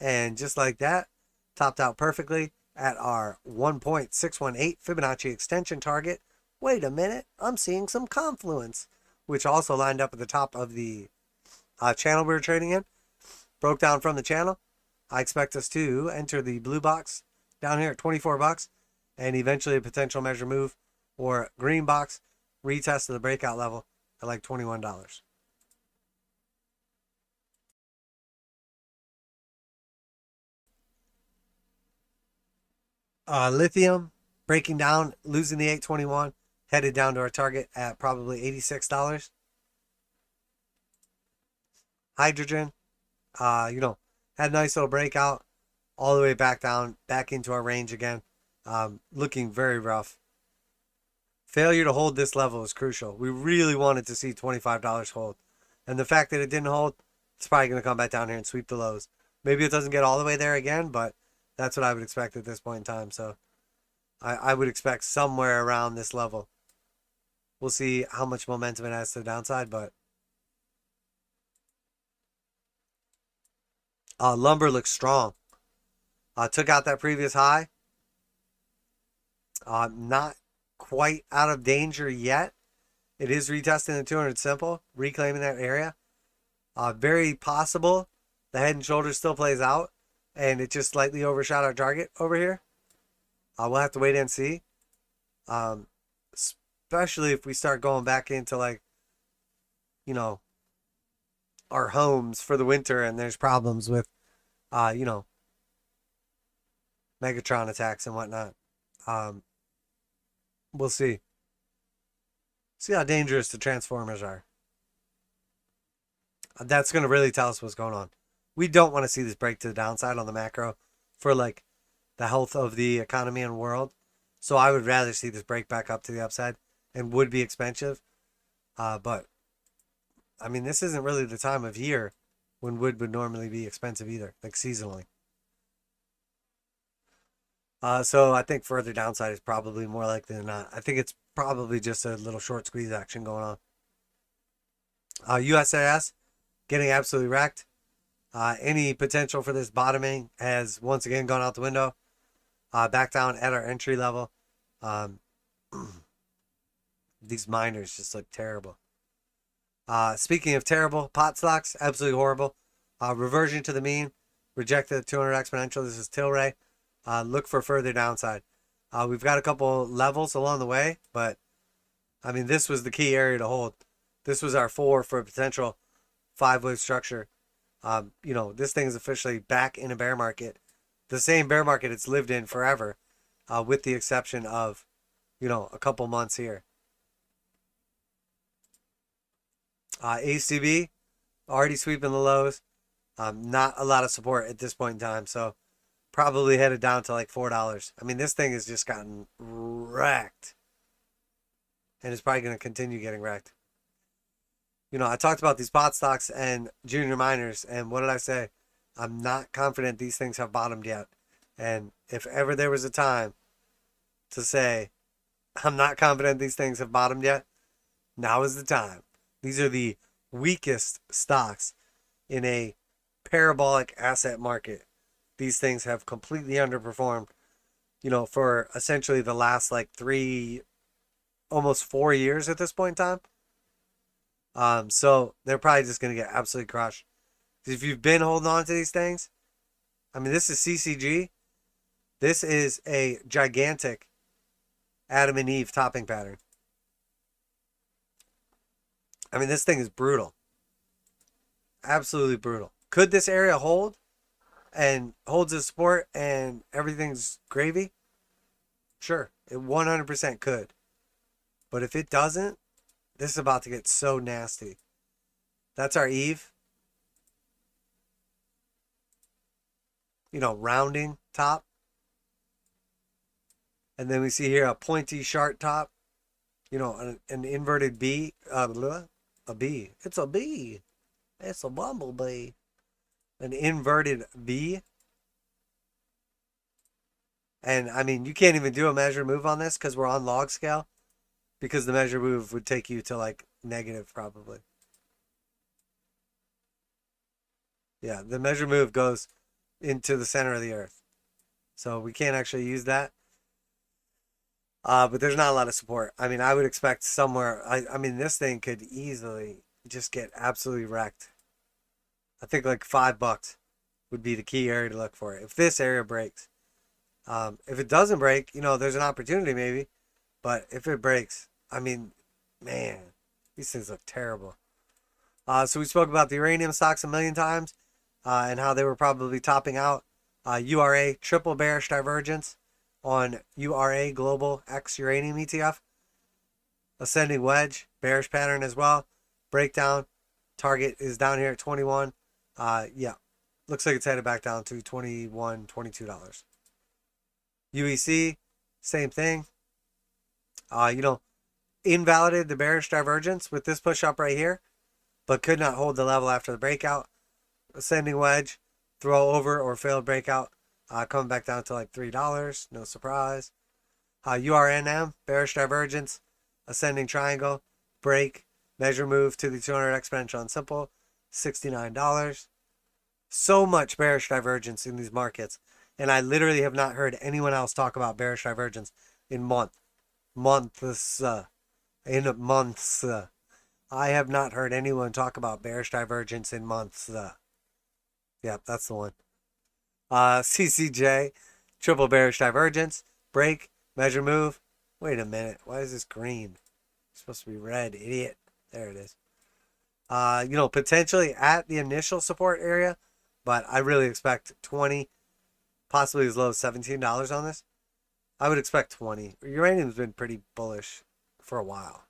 And just like that, topped out perfectly at our 1.618 Fibonacci extension target. Wait a minute, I'm seeing some confluence, which also lined up at the top of the channel we were trading in. Broke down from the channel. I expect us to enter the blue box down here at $24 and eventually a potential measure move or green box retest of the breakout level at like $21. Lithium breaking down, losing the 821, headed down to our target at probably $86. Hydrogen, had a nice little breakout all the way back down, back into our range again. Looking very rough. Failure to hold this level is crucial. We really wanted to see $25 hold. And the fact that it didn't hold, it's probably going to come back down here and sweep the lows. Maybe it doesn't get all the way there again, but that's what I would expect at this point in time. So I would expect somewhere around this level. We'll see how much momentum it has to the downside, but lumber looks strong. Took out that previous high. Not quite out of danger yet. It is retesting the 200 simple, reclaiming that area. Very possible the head and shoulders still plays out, and it just slightly overshot our target over here. We'll have to wait and see. Especially if we start going back into our homes for the winter and there's problems with, Megatron attacks and whatnot. We'll see. See how dangerous the Transformers are. That's going to really tell us what's going on. We don't want to see this break to the downside on the macro for the health of the economy and world. So I would rather see this break back up to the upside and would be expensive. But I mean, this isn't really the time of year when wood would normally be expensive either, like seasonally. So I think further downside is probably more likely than not. I think it's probably just a little short squeeze action going on. USAS getting absolutely wrecked. Any potential for this bottoming has once again gone out the window. Back down at our entry level. These miners just look terrible. Speaking of terrible, pot stocks, absolutely horrible. Reversion to the mean. Rejected the 200 exponential. This is Tilray. Look for further downside. We've got a couple levels along the way, but I mean, this was the key area to hold. This was our 4 for a potential 5-wave structure. This thing is officially back in a bear market. The same bear market it's lived in forever, with the exception of, a couple months here. ACB, already sweeping the lows. Not a lot of support at this point in time, so probably headed down to like $4. I mean, this thing has just gotten wrecked. And it's probably going to continue getting wrecked. I talked about these pot stocks and junior miners, and what did I say? I'm not confident these things have bottomed yet. And if ever there was a time to say, I'm not confident these things have bottomed yet, now is the time. These are the weakest stocks in a parabolic asset market. These things have completely underperformed, for essentially the last 3, almost 4 years at this point in time. So they're probably just going to get absolutely crushed. If you've been holding on to these things, I mean, this is CCG. This is a gigantic Adam and Eve topping pattern. I mean, this thing is brutal. Absolutely brutal. Could this area hold and holds the support and everything's gravy? Sure, it 100% could. But if it doesn't, this is about to get so nasty. That's our eve. You know, rounding top. And then we see here a pointy sharp top. You know, an inverted B. A B. It's a B. It's a bumblebee. An inverted B. And I mean, you can't even do a measure move on this because we're on log scale. Because the measure move would take you to like negative probably. Yeah, the measure move goes into the center of the earth. So we can't actually use that. But there's not a lot of support. I mean, I would expect somewhere. I mean, this thing could easily just get absolutely wrecked. I think like $5 would be the key area to look for if this area breaks. If it doesn't break, you know, there's an opportunity maybe. But if it breaks, I mean, man, these things look terrible. So we spoke about the uranium stocks a million times and how they were probably topping out. URA, triple bearish divergence on URA Global X Uranium ETF. Ascending wedge, bearish pattern as well. Breakdown, target is down here at 21. Yeah, looks like it's headed back down to $21, $22. UEC, same thing. You know, invalidated the bearish divergence with this push up right here, but could not hold the level after the breakout. Ascending wedge, throw over or failed breakout, coming back down to like $3. No surprise. URNM, bearish divergence, ascending triangle, break, measure move to the 200 exponential and simple, $69. So much bearish divergence in these markets. And I literally have not heard anyone else talk about bearish divergence in months. I have not heard anyone talk about bearish divergence in months. Yep, that's the one. CCJ, triple bearish divergence, break, measure move. Wait a minute, why is this green? It's supposed to be red, idiot. There it is. You know, potentially at the initial support area, but I really expect 20, possibly as low as $17 on this. I would expect 20. Uranium's been pretty bullish for a while.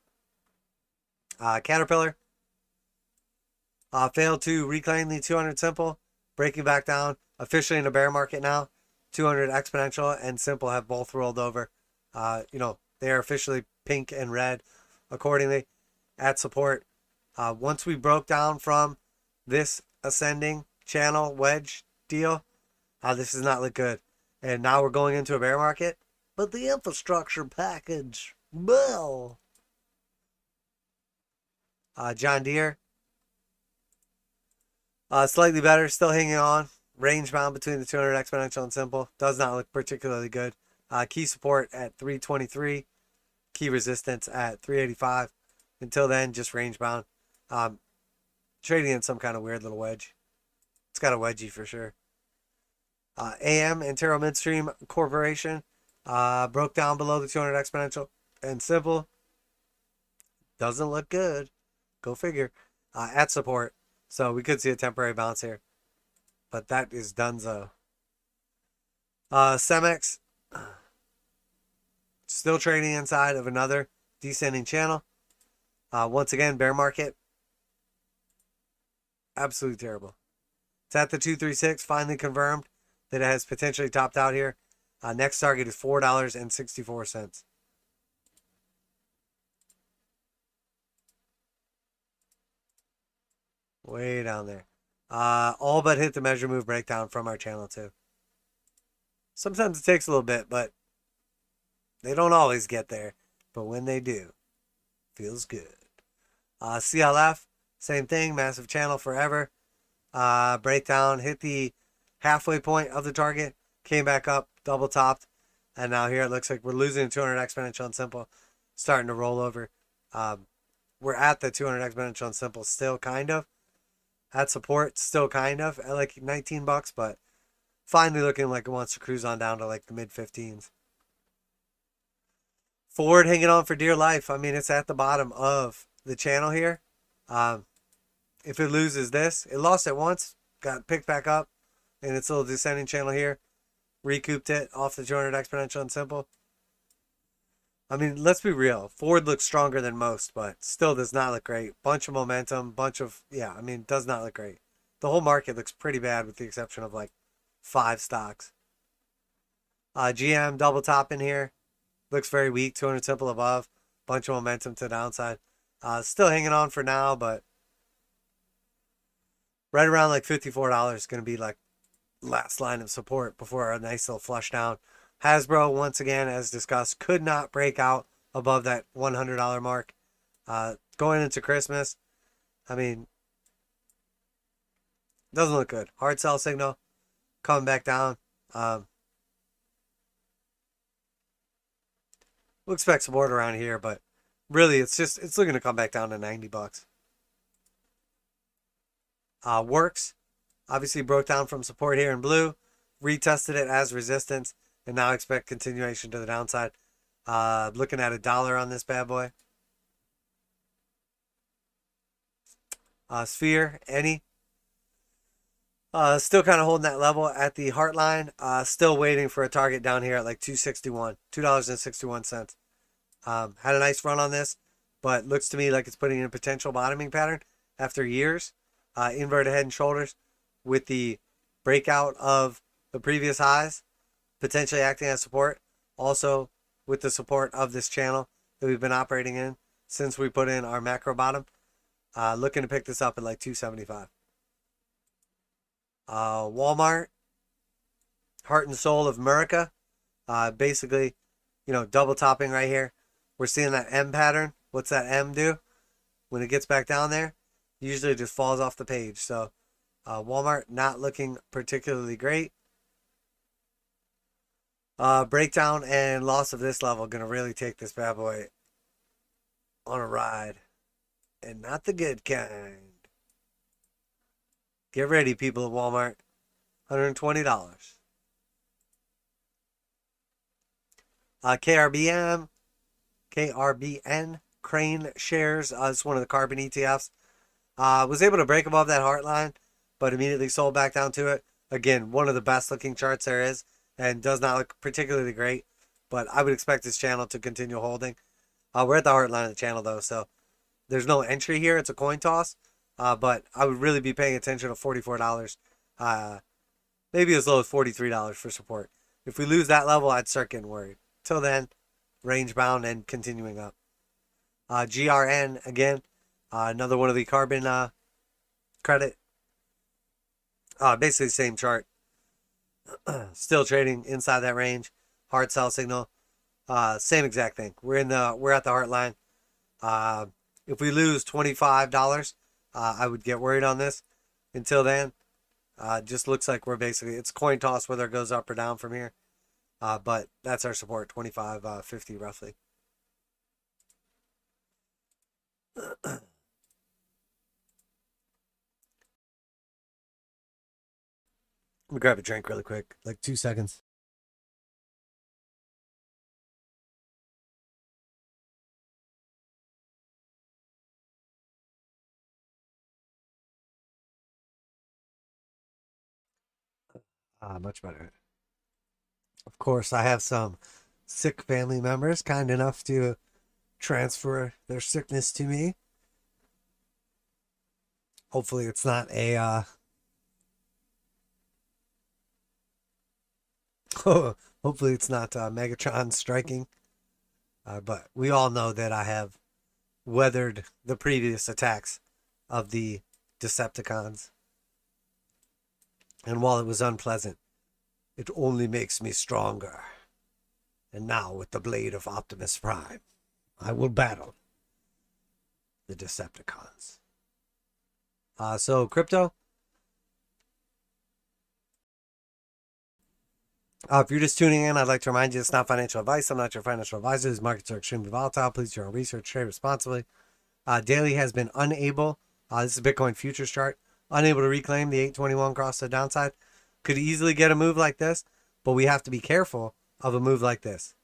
Caterpillar failed to reclaim the 200 simple, breaking back down, officially in a bear market now. 200 exponential and simple have both rolled over. You know, they are officially pink and red accordingly at support. Once we broke down from this ascending channel wedge deal, this does not look good. And now we're going into a bear market. But the infrastructure package, well. John Deere, slightly better, still hanging on. Range bound between the 200 exponential and simple. Does not look particularly good. Key support at 323. Key resistance at 385. Until then, just range bound. Trading in some kind of weird little wedge. It's got a wedgie for sure. AM, Antero Midstream Corporation, broke down below the 200 exponential and simple. Doesn't look good. Go figure. At support. So we could see a temporary bounce here. But that is donezo. Cemex, still trading inside of another descending channel. Once again, bear market. Absolutely terrible. It's at the 236, finally confirmed that it has potentially topped out here. Next target is $4.64. Way down there. All but hit the measure move breakdown from our channel too. Sometimes it takes a little bit, but they don't always get there. But when they do, feels good. CLF, same thing, massive channel forever. Breakdown, hit the halfway point of the target, came back up, double topped, and now here it looks like we're losing 200 exponential and simple, starting to roll over. We're at the 200 exponential and simple still, kind of. At support, still kind of, at like $19, but finally looking like it wants to cruise on down to like the mid-15s. Ford hanging on for dear life. I mean, it's at the bottom of the channel here. If it loses this, it lost it once, got picked back up in its little descending channel here, recouped it off the 200 exponential and simple. I mean, let's be real. Ford looks stronger than most, but still does not look great. Bunch of momentum, yeah, I mean, does not look great. The whole market looks pretty bad with the exception of like 5 stocks. GM double top in here. Looks very weak, 200 simple above. Bunch of momentum to the downside. Still hanging on for now, but right around like $54 is going to be like last line of support before a nice little flush down. Hasbro, once again, as discussed, could not break out above that $100 mark. Going into Christmas, I mean, doesn't look good. Hard sell signal coming back down. We'll expect support around here, but really it's looking to come back down to $90. Works obviously broke down from support here in blue, retested it as resistance, and now expect continuation to the downside. Looking at $1 on this bad boy. Sphere, any. Still kind of holding that level at the heart line. Still waiting for a target down here at like $2.61. Had a nice run on this, but looks to me like it's putting in a potential bottoming pattern after years. Inverted head and shoulders with the breakout of the previous highs, potentially acting as support. Also with the support of this channel that we've been operating in since we put in our macro bottom. Looking to pick this up at like $2.75. Walmart, heart and soul of America. Basically, double topping right here. We're seeing that M pattern. What's that M do? When it gets back down there, usually it just falls off the page. So Walmart not looking particularly great. Breakdown and loss of this level going to really take this bad boy on a ride. And not the good kind. Get ready, people at Walmart. $120. KRBN, Crane shares. It's one of the carbon ETFs. Was able to break above that heart line, but immediately sold back down to it. Again, one of the best looking charts there is, and does not look particularly great, but I would expect this channel to continue holding. We're at the heart line of the channel, though, so there's no entry here. It's a coin toss, but I would really be paying attention to $44. Maybe as low as $43 for support. If we lose that level, I'd start getting worried. Till then, range bound and continuing up. GRN, again, another one of the carbon credit. Basically the same chart. Still trading inside that range. Hard sell signal. Same exact thing. We're at the heart line. If we lose $25, I would get worried on this. Until then, just looks like it's coin toss whether it goes up or down from here. But that's our support, 25.50 roughly. Let me grab a drink really quick, like 2 seconds. Much better. Of course, I have some sick family members kind enough to transfer their sickness to me. Hopefully it's not a hopefully it's not Megatron striking. But we all know that I have weathered the previous attacks of the Decepticons. And while it was unpleasant, it only makes me stronger. And now with the blade of Optimus Prime, I will battle the Decepticons. So crypto. If you're just tuning in, I'd like to remind you it's not financial advice. I'm not your financial advisor. These markets are extremely volatile. Please do your own research. Trade responsibly. Daily has been unable. This is a Bitcoin futures chart. Unable to reclaim the 821 across the downside. Could easily get a move like this, but we have to be careful of a move like this.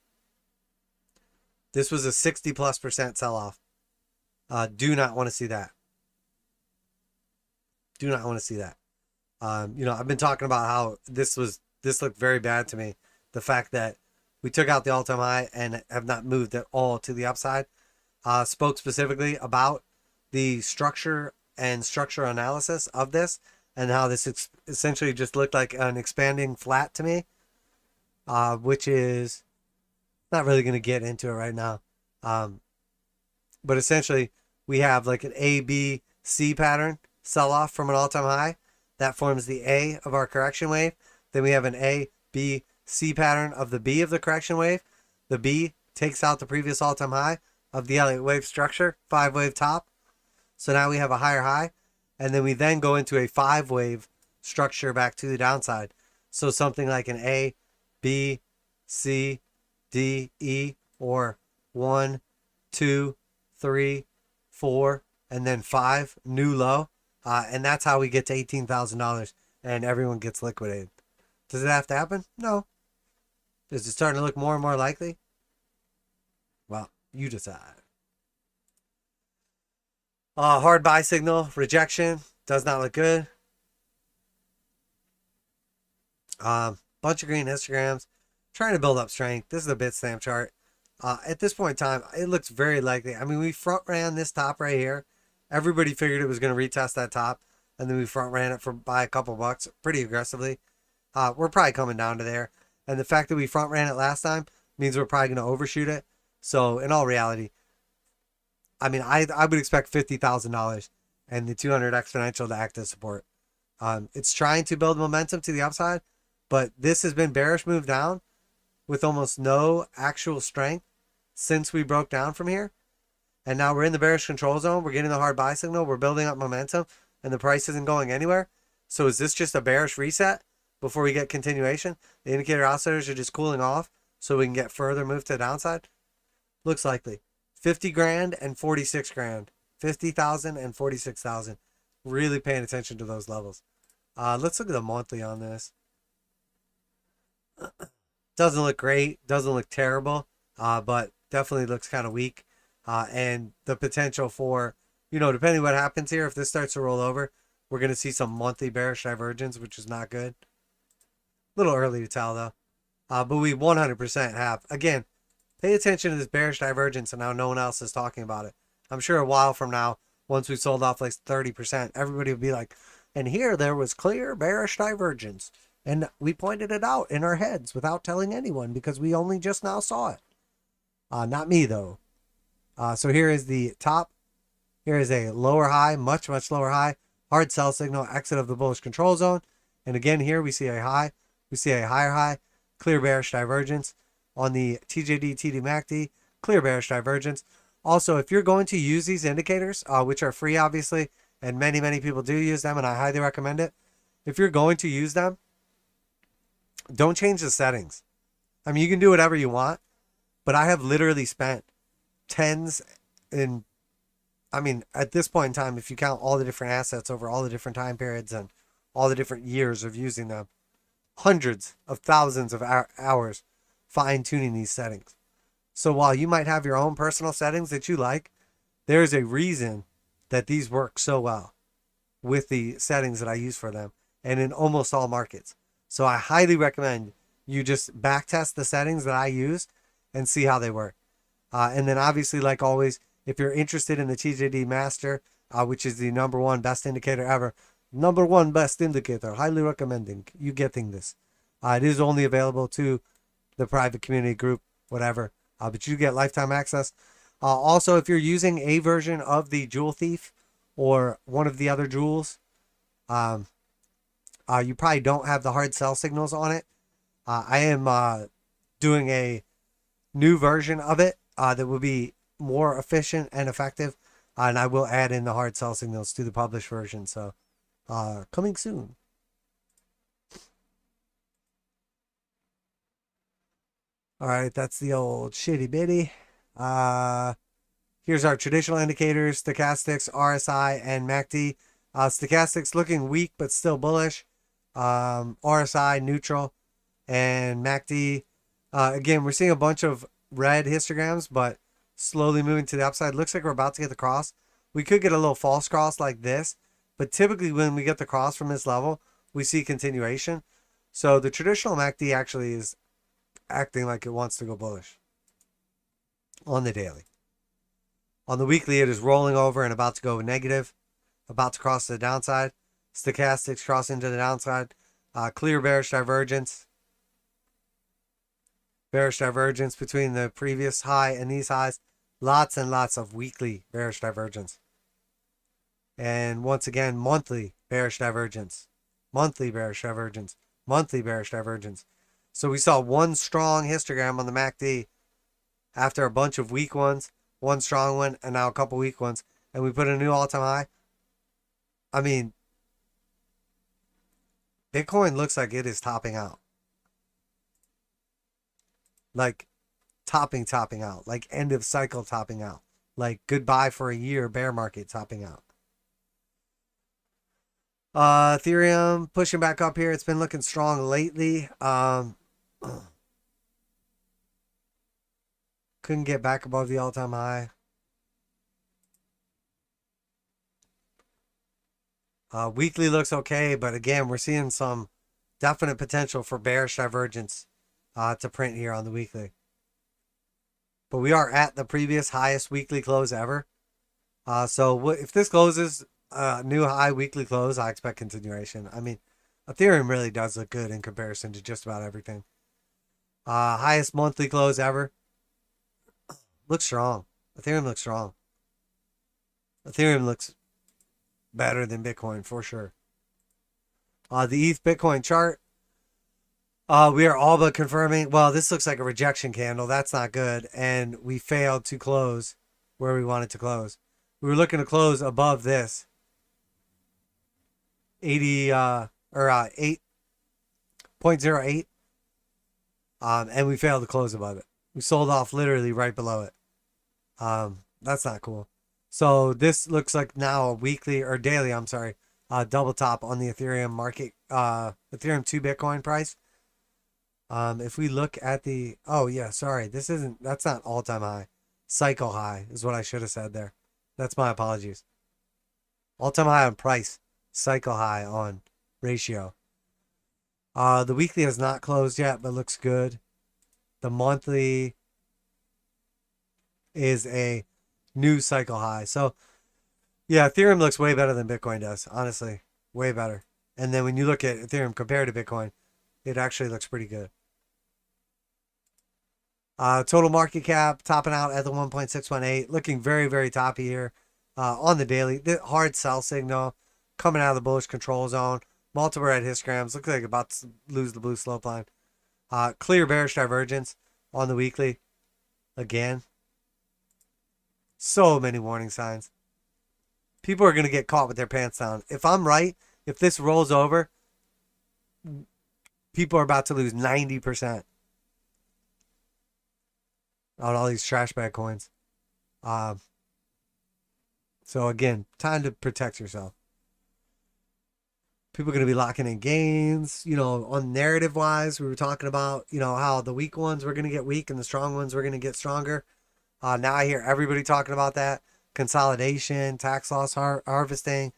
This was a 60+% sell-off. Do not want to see that. Do not want to see that. I've been talking about how this looked very bad to me. The fact that we took out the all-time high and have not moved at all to the upside. Spoke specifically about the structure and structure analysis of this and how this essentially just looked like an expanding flat to me, which is not really going to get into it right now. But essentially, we have like an A, B, C pattern sell-off from an all-time high. That forms the A of our correction wave. Then we have an A, B, C pattern of the B of the correction wave. The B takes out the previous all-time high of the Elliott wave structure, 5-wave top. So now we have a higher high. And then we then go into a 5-wave structure back to the downside. So something like an A, B, C, D, E, or 1, 2, 3, 4, and then 5, new low. And that's how we get to $18,000 and everyone gets liquidated. Does it have to happen? No. Is it starting to look more and more likely? Well, you decide. Hard buy signal, rejection, does not look good. Bunch of green histograms, trying to build up strength. This is a Bitstamp chart. At this point in time, it looks very likely. I mean, we front ran this top right here. Everybody figured it was going to retest that top, and then we front ran it by a couple bucks pretty aggressively. We're probably coming down to there. And the fact that we front ran it last time means we're probably going to overshoot it. So in all reality, I mean, I would expect $50,000 and the 200 exponential to act as support. It's trying to build momentum to the upside, but this has been bearish move down with almost no actual strength since we broke down from here. And now we're in the bearish control zone. We're getting the hard buy signal. We're building up momentum and the price isn't going anywhere. So is this just a bearish reset before we get continuation? The indicator oscillators are just cooling off so we can get further move to the downside. Looks likely. 50 grand and 46 grand. 50,000 and 46,000. Really paying attention to those levels. Let's look at the monthly on this. Doesn't look great. Doesn't look terrible. But definitely looks kind of weak. And the potential for, depending what happens here, if this starts to roll over, we're going to see some monthly bearish divergence, which is not good. A little early to tell, though. But we 100% have. Again, pay attention to this bearish divergence and how no one else is talking about it. I'm sure a while from now, once we sold off like 30%, everybody will be like, and here there was clear bearish divergence. And we pointed it out in our heads without telling anyone because we only just now saw it. Not me, though. So here is the top. Here is a lower high, much, much lower high. Hard sell signal, exit of the bullish control zone. And again, here we see a high. We see a higher high, clear bearish divergence. On the TJD TDMACD, clear bearish divergence. Also, if you're going to use these indicators, which are free, obviously, and many, many people do use them, and I highly recommend it. If you're going to use them, don't change the settings. I mean, you can do whatever you want, but I have literally spent tens in, at this point in time, if you count all the different assets over all the different time periods and all the different years of using them, hundreds of thousands of hours fine-tuning these settings. So while you might have your own personal settings that you like, there's a reason that these work so well with the settings that I use for them and in almost all markets. So I highly recommend you just backtest the settings that I use and see how they work. And then obviously, like always, if you're interested in the TJD Master, which is the #1 best indicator ever, #1 best indicator, highly recommending you getting this. It is only available to the private community group, whatever, but you get lifetime access. Also, if you're using a version of the Jewel Thief or one of the other jewels, you probably don't have the hard sell signals on it. I am doing a new version of it that will be more efficient and effective, and I will add in the hard sell signals to the published version. So coming soon. All right, that's the old shitty bitty. Here's our traditional indicators: stochastics, RSI, and MACD. Stochastics looking weak but still bullish. RSI neutral, and MACD. Again, we're seeing a bunch of red histograms, but slowly moving to the upside. Looks like we're about to get the cross. We could get a little false cross like this, but typically when we get the cross from this level, we see continuation. So the traditional MACD actually is acting like it wants to go bullish on the daily. On the weekly, it is rolling over and about to go negative, about to cross the downside. Stochastics crossing to the downside. Clear bearish divergence. Bearish divergence between the previous high and these highs. Lots and lots of weekly bearish divergence. And once again, monthly bearish divergence. Monthly bearish divergence. Monthly bearish divergence. So we saw one strong histogram on the MACD after a bunch of weak ones, one strong one, and now a couple weak ones. And we put a new all-time high. I mean, Bitcoin looks like it is topping out. Like topping out. Like end of cycle topping out. Like goodbye for a year bear market topping out. Ethereum pushing back up here. It's been looking strong lately. Couldn't get back above the all-time high. Weekly looks okay, but again, we're seeing some definite potential for bearish divergence to print here on the weekly. But we are at the previous highest weekly close ever. So if this closes new high weekly close, I expect continuation. I mean, Ethereum really does look good in comparison to just about everything. Highest monthly close ever. Looks strong. Ethereum looks strong. Ethereum looks better than Bitcoin for sure. The ETH Bitcoin chart. We are all but confirming. Well, this looks like a rejection candle. That's not good. And we failed to close where we wanted to close. We were looking to close above this. 8.08. And we failed to close above it. We sold off literally right below it. That's not cool. So this looks like now a weekly or daily, double top on the Ethereum market, Ethereum 2 Bitcoin price. If we look at the, that's not all-time high. Cycle high is what I should have said there. That's my apologies. All-time high on price, cycle high on ratio. The weekly has not closed yet, but looks good. The monthly is a new cycle high. So, yeah, Ethereum looks way better than Bitcoin does, honestly. Way better. And then when you look at Ethereum compared to Bitcoin, it actually looks pretty good. Total market cap topping out at the 1.618. Looking very, very toppy here on the daily. The hard sell signal coming out of the bullish control zone. Multiple red histograms. Looks like about to lose the blue slope line. Clear bearish divergence on the weekly. Again. So many warning signs. People are going to get caught with their pants down. If I'm right, if this rolls over, people are about to lose 90% on all these trash bag coins. So again, time to protect yourself. People are going to be locking in gains. On narrative wise, we were talking about, how the weak ones were going to get weak and the strong ones were going to get stronger. Now I hear everybody talking about that. Consolidation, tax loss harvesting. I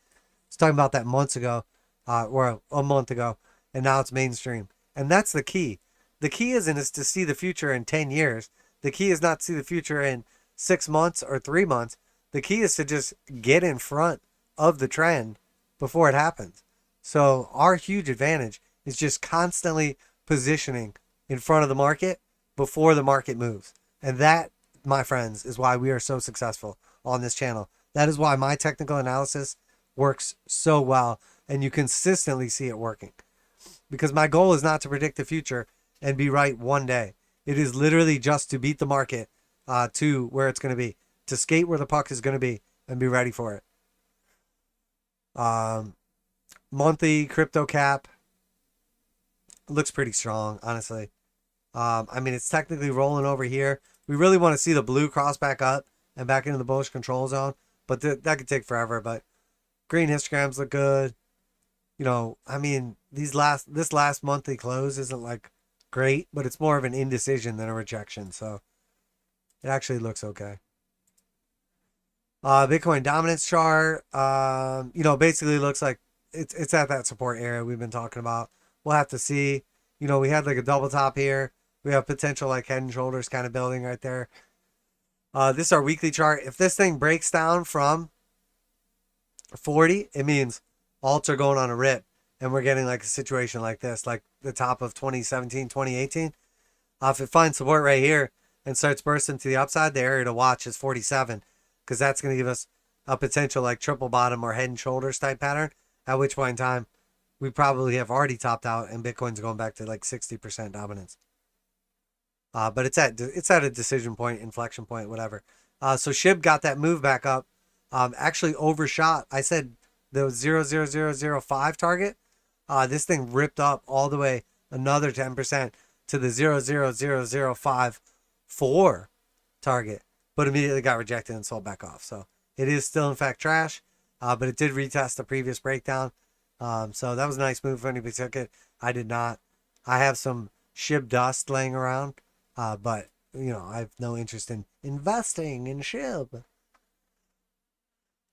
was talking about that months ago, or a month ago, and now it's mainstream. And that's the key. The key is to see the future in 10 years. The key is not to see the future in 6 months or 3 months. The key is to just get in front of the trend before it happens. So our huge advantage is just constantly positioning in front of the market before the market moves. And that, my friends, is why we are so successful on this channel. That is why my technical analysis works so well, and you consistently see it working. Because my goal is not to predict the future and be right one day. It is literally just to beat the market to where it's going to be, to skate where the puck is going to be and be ready for it. Monthly crypto cap looks pretty strong, honestly. It's technically rolling over here. We really want to see the blue cross back up and back into the bullish control zone, but that could take forever. But green histograms look good. This last monthly close isn't like great, but it's more of an indecision than a rejection, so it actually looks okay. Bitcoin dominance chart, basically looks like it's at that support area we've been talking about. We'll have to see. We had like a double top here. We have potential like head and shoulders kind of building right there. This is our weekly chart. If this thing breaks down from 40, it means alts are going on a rip. And we're getting like a situation like this, like the top of 2017, 2018. If it finds support right here and starts bursting to the upside, the area to watch is 47, because that's going to give us a potential like triple bottom or head and shoulders type pattern, at which point in time we probably have already topped out and Bitcoin's going back to like 60% dominance. But it's at a decision point, inflection point, whatever. So SHIB got that move back up, actually overshot. I said the 0.00005 target. This thing ripped up all the way another 10% to the 0.00054 target, but immediately got rejected and sold back off. So it is still in fact trash, but it did retest the previous breakdown. So that was a nice move if anybody took it. I did not. I have some SHIB dust laying around, but you know, I have no interest in investing in SHIB.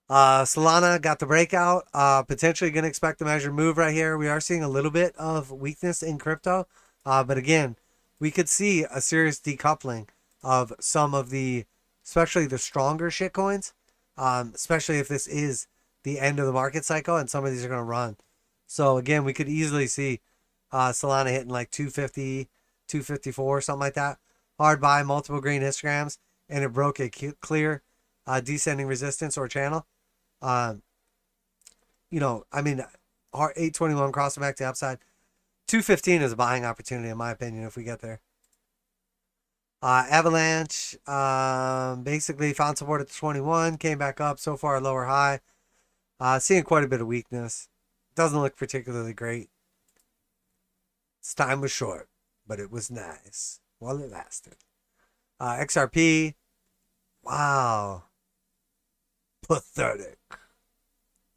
Solana got the breakout, potentially going to expect a measured move right here. We are seeing a little bit of weakness in crypto, but again, we could see a serious decoupling of some of the, especially the stronger shitcoins, especially if this is the end of the market cycle and some of these are going to run. So again, we could easily see Solana hitting like 250, 254, something like that. Hard buy, multiple green histograms, and it broke a clear descending resistance or channel. You know, I mean, 821 crossing back to the upside. 215 is a buying opportunity, in my opinion, if we get there. Avalanche basically found support at 21, came back up, so far lower high. Seeing quite a bit of weakness. Doesn't look particularly great. Its time was short, but it was nice while it lasted. XRP, wow. Pathetic.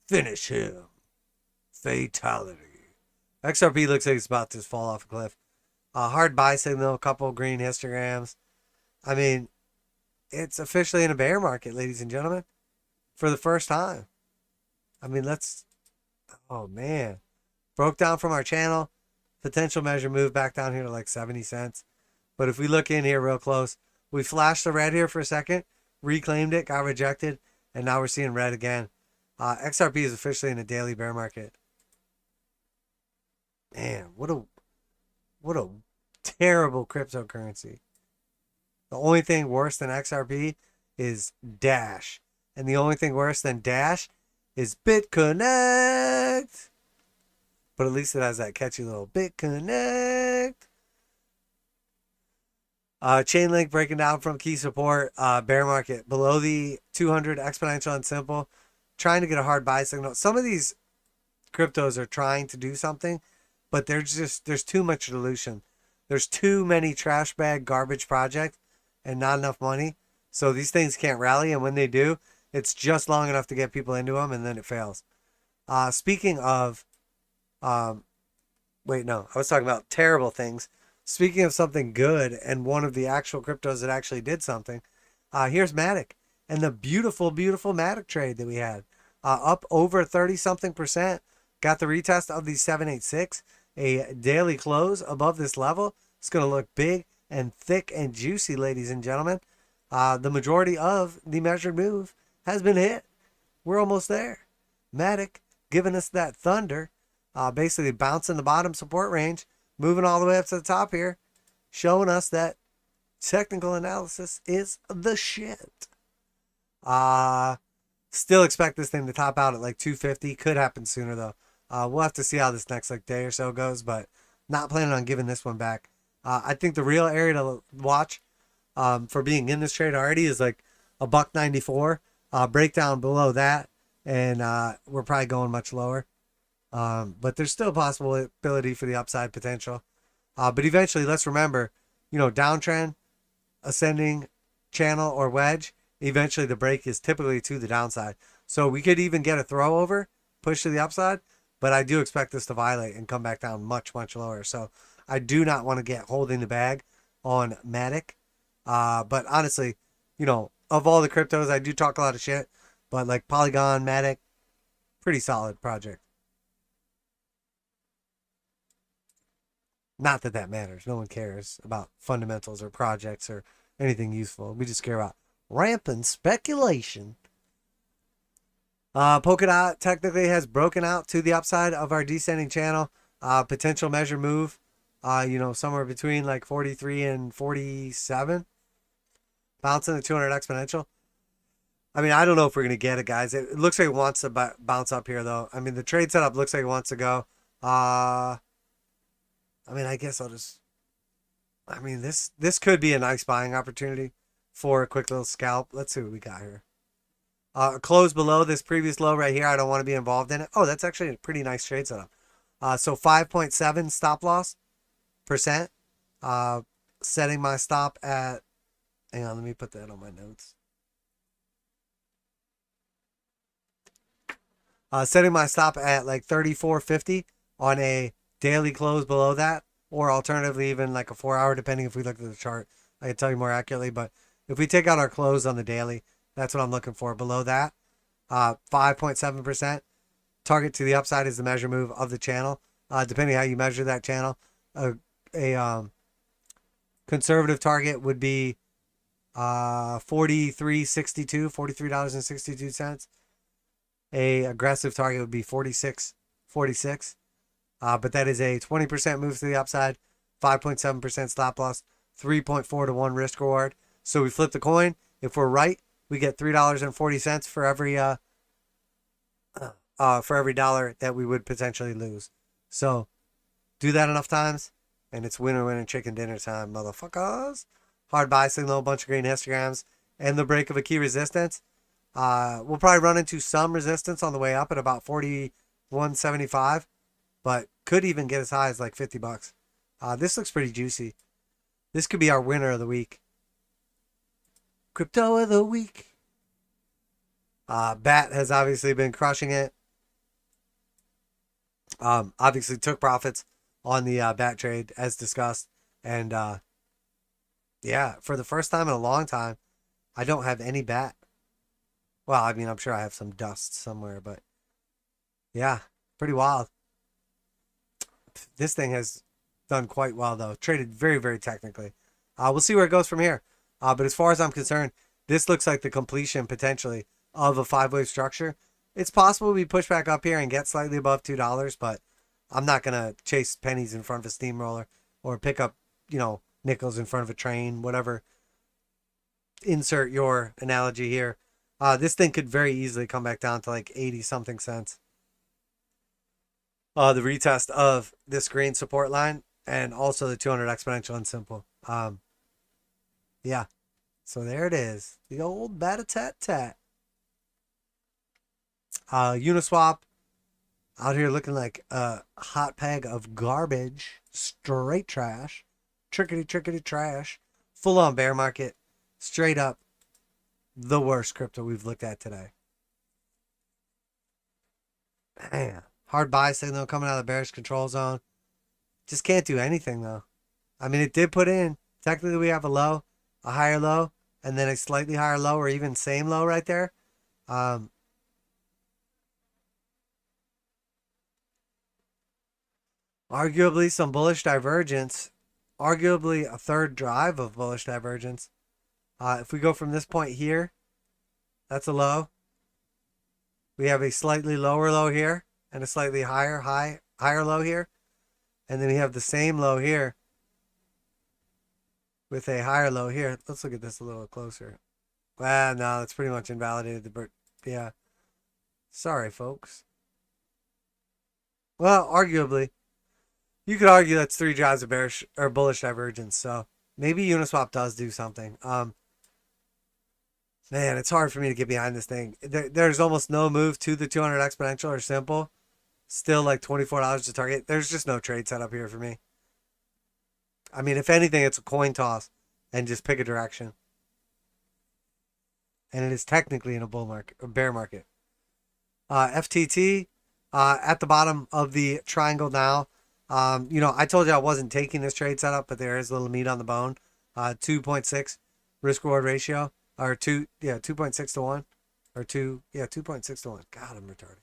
Finish him. Fatality. XRP looks like it's about to fall off a cliff. Hard buy signal, a couple green histograms. I mean, it's officially in a bear market, ladies and gentlemen, for the first time. I mean, oh man. Broke down from our channel. Potential measure move back down here to like 70 cents. But if we look in here real close, we flashed the red here for a second, reclaimed it, got rejected, and now we're seeing red again. XRP is officially in a daily bear market. Man, what a terrible cryptocurrency. The only thing worse than XRP is Dash. And the only thing worse than Dash is BitConnect. But at least it has that catchy little BitConnect. Chainlink breaking down from key support. Bear market below the 200 exponential and simple. Trying to get a hard buy signal. Some of these cryptos are trying to do something, but there's too much dilution. There's too many trash bag garbage projects and not enough money. So these things can't rally. And when they do, it's just long enough to get people into them and then it fails. Speaking of, wait, no, I was talking about terrible things. Speaking of something good and one of the actual cryptos that actually did something, here's Matic and the beautiful, beautiful Matic trade that we had. Up over 30-something%. Got the retest of the 786. A daily close above this level. It's going to look big and thick and juicy, ladies and gentlemen. The majority of the measured move has been hit. We're almost there. Matic giving us that thunder. Basically bouncing the bottom support range. Moving all the way up to the top here. Showing us that technical analysis is the shit. Still expect this thing to top out at like 250. Could happen sooner though. We'll have to see how this next like day or so goes, but not planning on giving this one back. I think the real area to watch for being in this trade already is like a $1.94. Breakdown below that, and we're probably going much lower. But there's still a possibility for the upside potential. But eventually, let's remember, you know, downtrend, ascending channel or wedge, eventually the break is typically to the downside. So we could even get a throw over, push to the upside, but I do expect this to violate and come back down much, much lower. So I do not want to get holding the bag on Matic. But honestly, you know, of all the cryptos, I do talk a lot of shit, but like Polygon, Matic, pretty solid project. Not that that matters. No one cares about fundamentals or projects or anything useful. We just care about rampant speculation. Polka dot technically has broken out to the upside of our descending channel. Potential measure move, somewhere between like 43 and 47. Bouncing the 200 exponential. I mean, I don't know if we're going to get it, guys. It looks like it wants to bounce up here, though. I mean, the trade setup looks like it wants to go. I guess this could be a nice buying opportunity for a quick little scalp. Let's see what we got here. Close below this previous low right here. I don't want to be involved in it. Oh, that's actually a pretty nice trade setup. So 5.7 stop loss percent. Setting my stop at, hang on, let me put that on my notes. Setting my stop at like 34.50 on a daily close below that, or alternatively even like a 4 hour, depending if we look at the chart. I can tell you more accurately, but if we take out our close on the daily, that's what I'm looking for. Below that, 5.7%. Target to the upside is the measure move of the channel. Depending how you measure that channel, a conservative target would be $43.62. A aggressive target would be 46.46. But that is a 20% move to the upside, 5.7% stop loss, 3.4 to 1 risk reward. So we flip the coin. If we're right, we get $3.40 for every dollar that we would potentially lose. So do that enough times, and it's winner chicken dinner time, motherfuckers. Hard buy signal, a bunch of green histograms, and the break of a key resistance. We'll probably run into some resistance on the way up at about 41.75, but could even get as high as like $50. This looks pretty juicy. This could be our winner of the week. Crypto of the week. BAT has obviously been crushing it. Obviously took profits on the BAT trade as discussed. And for the first time in a long time, I don't have any BAT. Well, I mean, I'm sure I have some dust somewhere, but yeah, pretty wild. This thing has done quite well, though. Traded very, very technically. We'll see where it goes from here. But as far as I'm concerned, this looks like the completion, potentially, of a 5-wave structure. It's possible we push back up here and get slightly above $2, but I'm not going to chase pennies in front of a steamroller or pick up, nickels in front of a train, whatever. Insert your analogy here. This thing could very easily come back down to like 80-something cents. The retest of this green support line and also the 200 exponential and simple. So there it is. The old bat-a-tat-tat. Uniswap out here looking like a hot peg of garbage. Straight trash. Trickety trash. Full on bear market. Straight up the worst crypto we've looked at today. Man. Hard buy signal coming out of the bearish control zone. Just can't do anything though. I mean, it did put in. Technically, we have a low, a higher low, and then a slightly higher low, or even same low right there. Arguably some bullish divergence. Arguably a third drive of bullish divergence. If we go from this point here, that's a low. We have a slightly lower low here and a slightly higher low here. And then we have the same low here with a higher low here. Let's look at this a little closer. Well, no, it's pretty much invalidated. Yeah. Sorry, folks. Well, arguably, you could argue that's 3 drives of bearish or bullish divergence. So maybe Uniswap does do something. Man, it's hard for me to get behind this thing. There's almost no move to the 200 exponential or simple. Still like $24 to target. There's just no trade set up here for me. I mean, if anything, it's a coin toss and just pick a direction. And it is technically in a bull market or bear market. FTT at the bottom of the triangle now. I told you I wasn't taking this trade setup, but there is a little meat on the bone. 2.6 risk reward ratio, or 2.6 to 1, or 2.6 to 1. God, I'm retarded.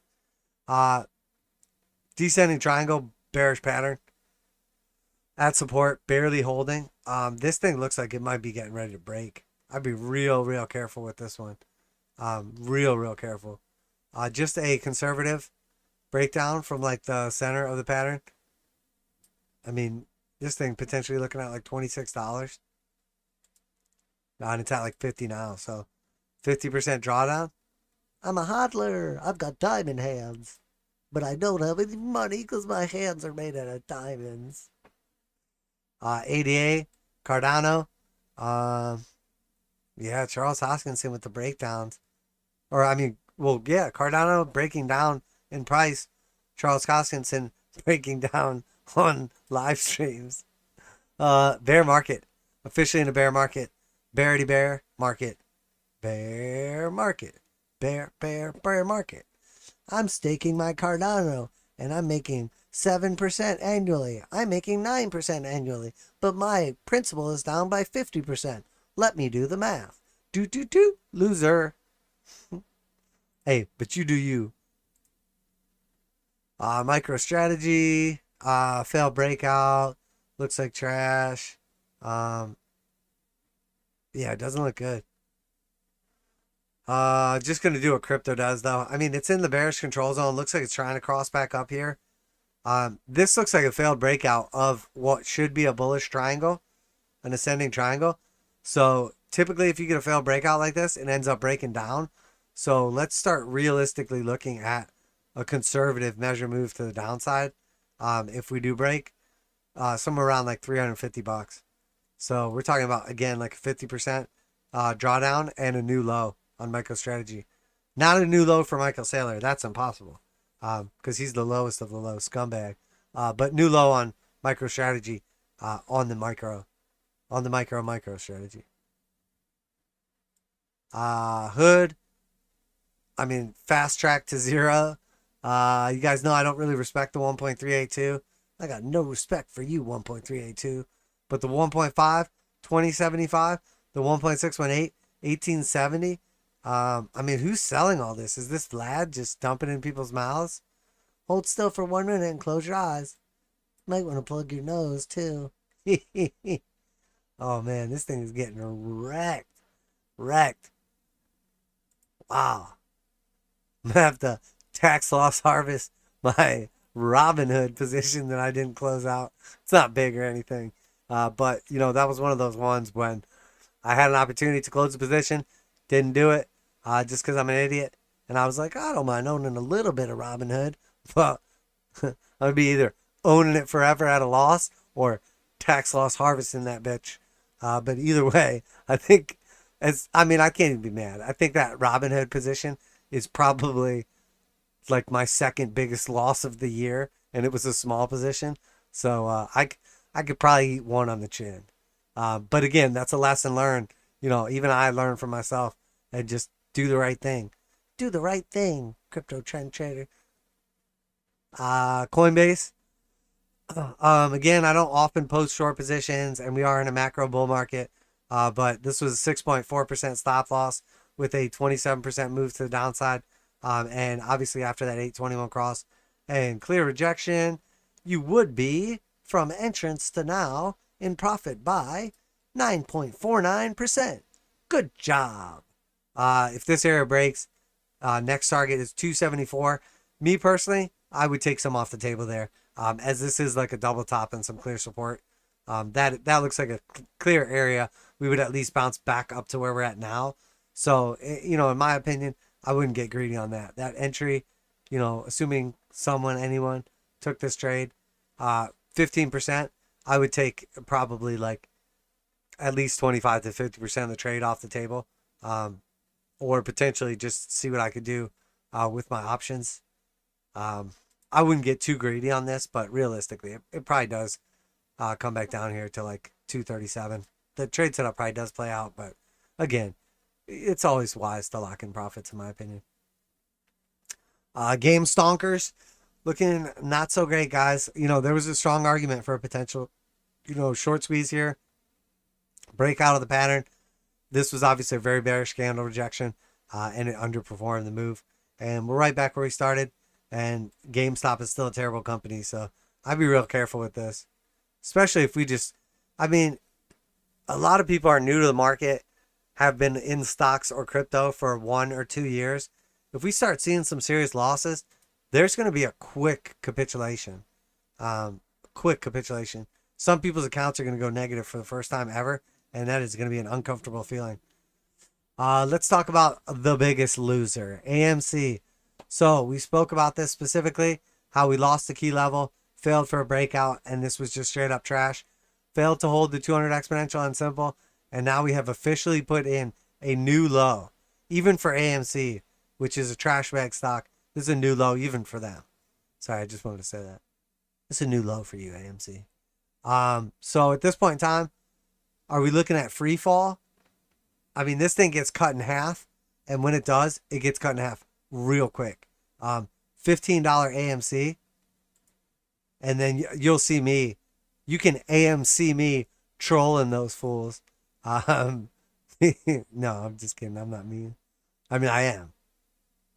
Descending triangle, bearish pattern. At support, barely holding. This thing looks like it might be getting ready to break. I'd be real careful with this one. Real careful. Just a conservative breakdown from like the center of the pattern. I mean, this thing potentially looking at like $26. And it's at like 50 now. So 50% drawdown. I'm a hodler. I've got diamond hands. But I don't have any money because my hands are made out of diamonds. ADA, Cardano. Yeah, Charles Hoskinson with the breakdowns. Or, I mean, well, yeah, Cardano breaking down in price. Charles Hoskinson breaking down on live streams. Bear market. Officially in a bear market. Bearity bear market. Bear market. Bear market. I'm staking my Cardano and I'm making 7% annually. I'm making 9% annually, but my principal is down by 50%. Let me do the math. Do, loser. Hey, but you do you. MicroStrategy, failed breakout, looks like trash. Yeah, it doesn't look good. Just gonna do what crypto does though. I mean, it's in the bearish control zone. Looks like it's trying to cross back up here. This looks like a failed breakout of what should be a bullish triangle, an ascending triangle. So typically if you get a failed breakout like this, it ends up breaking down. So let's start realistically looking at a conservative measure move to the downside. If we do break, somewhere around like $350. So we're talking about, again, like a 50% drawdown and a new low on MicroStrategy. Not a new low for Michael Saylor. That's impossible because he's the lowest of the low scumbag. But new low on MicroStrategy on the micro strategy. Hood. I mean, fast track to zero. You guys know I don't really respect the 1.382. I got no respect for you, 1.382. But the 1.5, 2075, the 1.618, 1870. I mean, who's selling all this? Is this Vlad just dumping in people's mouths? Hold still for 1 minute and close your eyes. Might want to plug your nose, too. Oh, man, this thing is getting wrecked. Wow. I'm going to have to tax loss harvest my Robinhood position that I didn't close out. It's not big or anything. But, you know, that was one of those ones when I had an opportunity to close the position. Didn't do it just because I'm an idiot. And I was like, I don't mind owning a little bit of Robinhood. But I would be either owning it forever at a loss or tax loss harvesting that bitch. But either way, I think, I can't even be mad. I think that Robinhood position is probably like my second biggest loss of the year. And it was a small position. So I could probably eat one on the chin. But again, that's a lesson learned. You know, even I learned from myself and just do the right thing. Do the right thing, crypto trend trader. Coinbase. Again, I don't often post short positions, and we are in a macro bull market. But this was a 6.4% stop loss with a 27% move to the downside. And obviously after that 821 cross and clear rejection, you would be from entrance to now in profit by 9.49%. Good job. If this area breaks, next target is 274. Me personally, I would take some off the table there, as this is like a double top and some clear support. That looks like a clear area. We would at least bounce back up to where we're at now. So, you know, in my opinion, I wouldn't get greedy on that. That entry, you know, assuming anyone took this trade, 15%, I would take probably like at least 25 to 50% of the trade off the table, or potentially just see what I could do with my options. I wouldn't get too greedy on this, but realistically, it probably does come back down here to like 237. The trade setup probably does play out, but again, it's always wise to lock in profits, in my opinion. Game stonkers, looking not so great, guys. You know, there was a strong argument for a potential, you know, short squeeze here. Break out of the pattern. This was obviously a very bearish candle rejection, and it underperformed the move. And we're right back where we started. And GameStop is still a terrible company, so I'd be real careful with this. especially if we just, I mean, a lot of people are new to the market, have been in stocks or crypto for 1 or 2 years. If we start seeing some serious losses, there's going to be a quick capitulation. Quick capitulation. Some people's accounts are going to go negative for the first time ever, and that is going to be an uncomfortable feeling. Let's talk about the biggest loser, AMC. So we spoke about this specifically, how we lost the key level, failed for a breakout, and this was just straight up trash. Failed to hold the 200 exponential on simple, and now we have officially put in a new low, even for AMC, which is a trash bag stock. This is a new low even for them. Sorry, I just wanted to say that. It's a new low for you, AMC. So at this point in time, are we looking at free fall? I mean, this thing gets cut in half, and when it does, it gets cut in half real quick. $15 AMC, and then you'll see me. You can AMC me trolling those fools. No, I'm just kidding. I'm not mean. I mean, I am,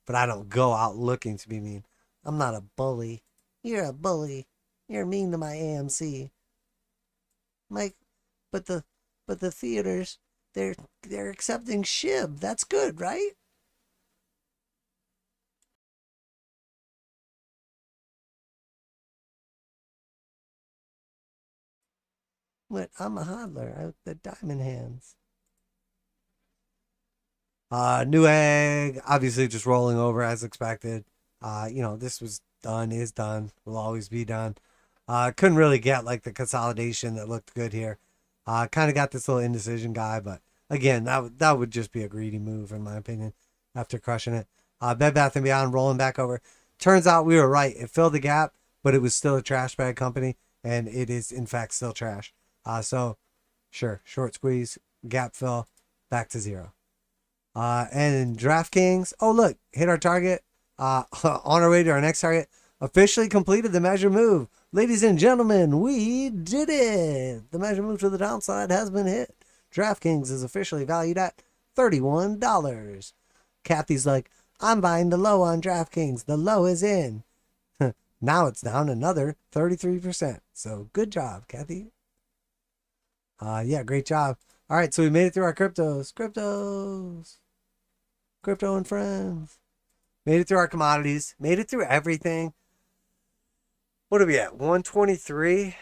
but I don't go out looking to be mean. I'm not a bully. You're a bully. You're mean to my AMC. Mike, but the theaters, they're accepting SHIB. That's good, right? What? I'm a hodler. I have the diamond hands. Newegg, obviously just rolling over as expected. This was done, is done, will always be done. Couldn't really get like the consolidation that looked good here. Kind of got this little indecision guy, but again, that would just be a greedy move in my opinion after crushing it. Bed Bath & Beyond rolling back over. Turns out we were right. It filled the gap, but it was still a trash bag company, and it is in fact still trash. So sure, short squeeze, gap fill, back to zero. And DraftKings, oh look, hit our target. On our way to our next target. Officially completed the measure move. Ladies and gentlemen, we did it. The measure move to the downside has been hit. DraftKings is officially valued at $31. Kathy's like, I'm buying the low on DraftKings. The low is in. Now it's down another 33%. So good job, Kathy. Yeah, great job. All right, so we made it through our cryptos. Crypto and friends. Made it through our commodities. Made it through everything. What are we at? 123.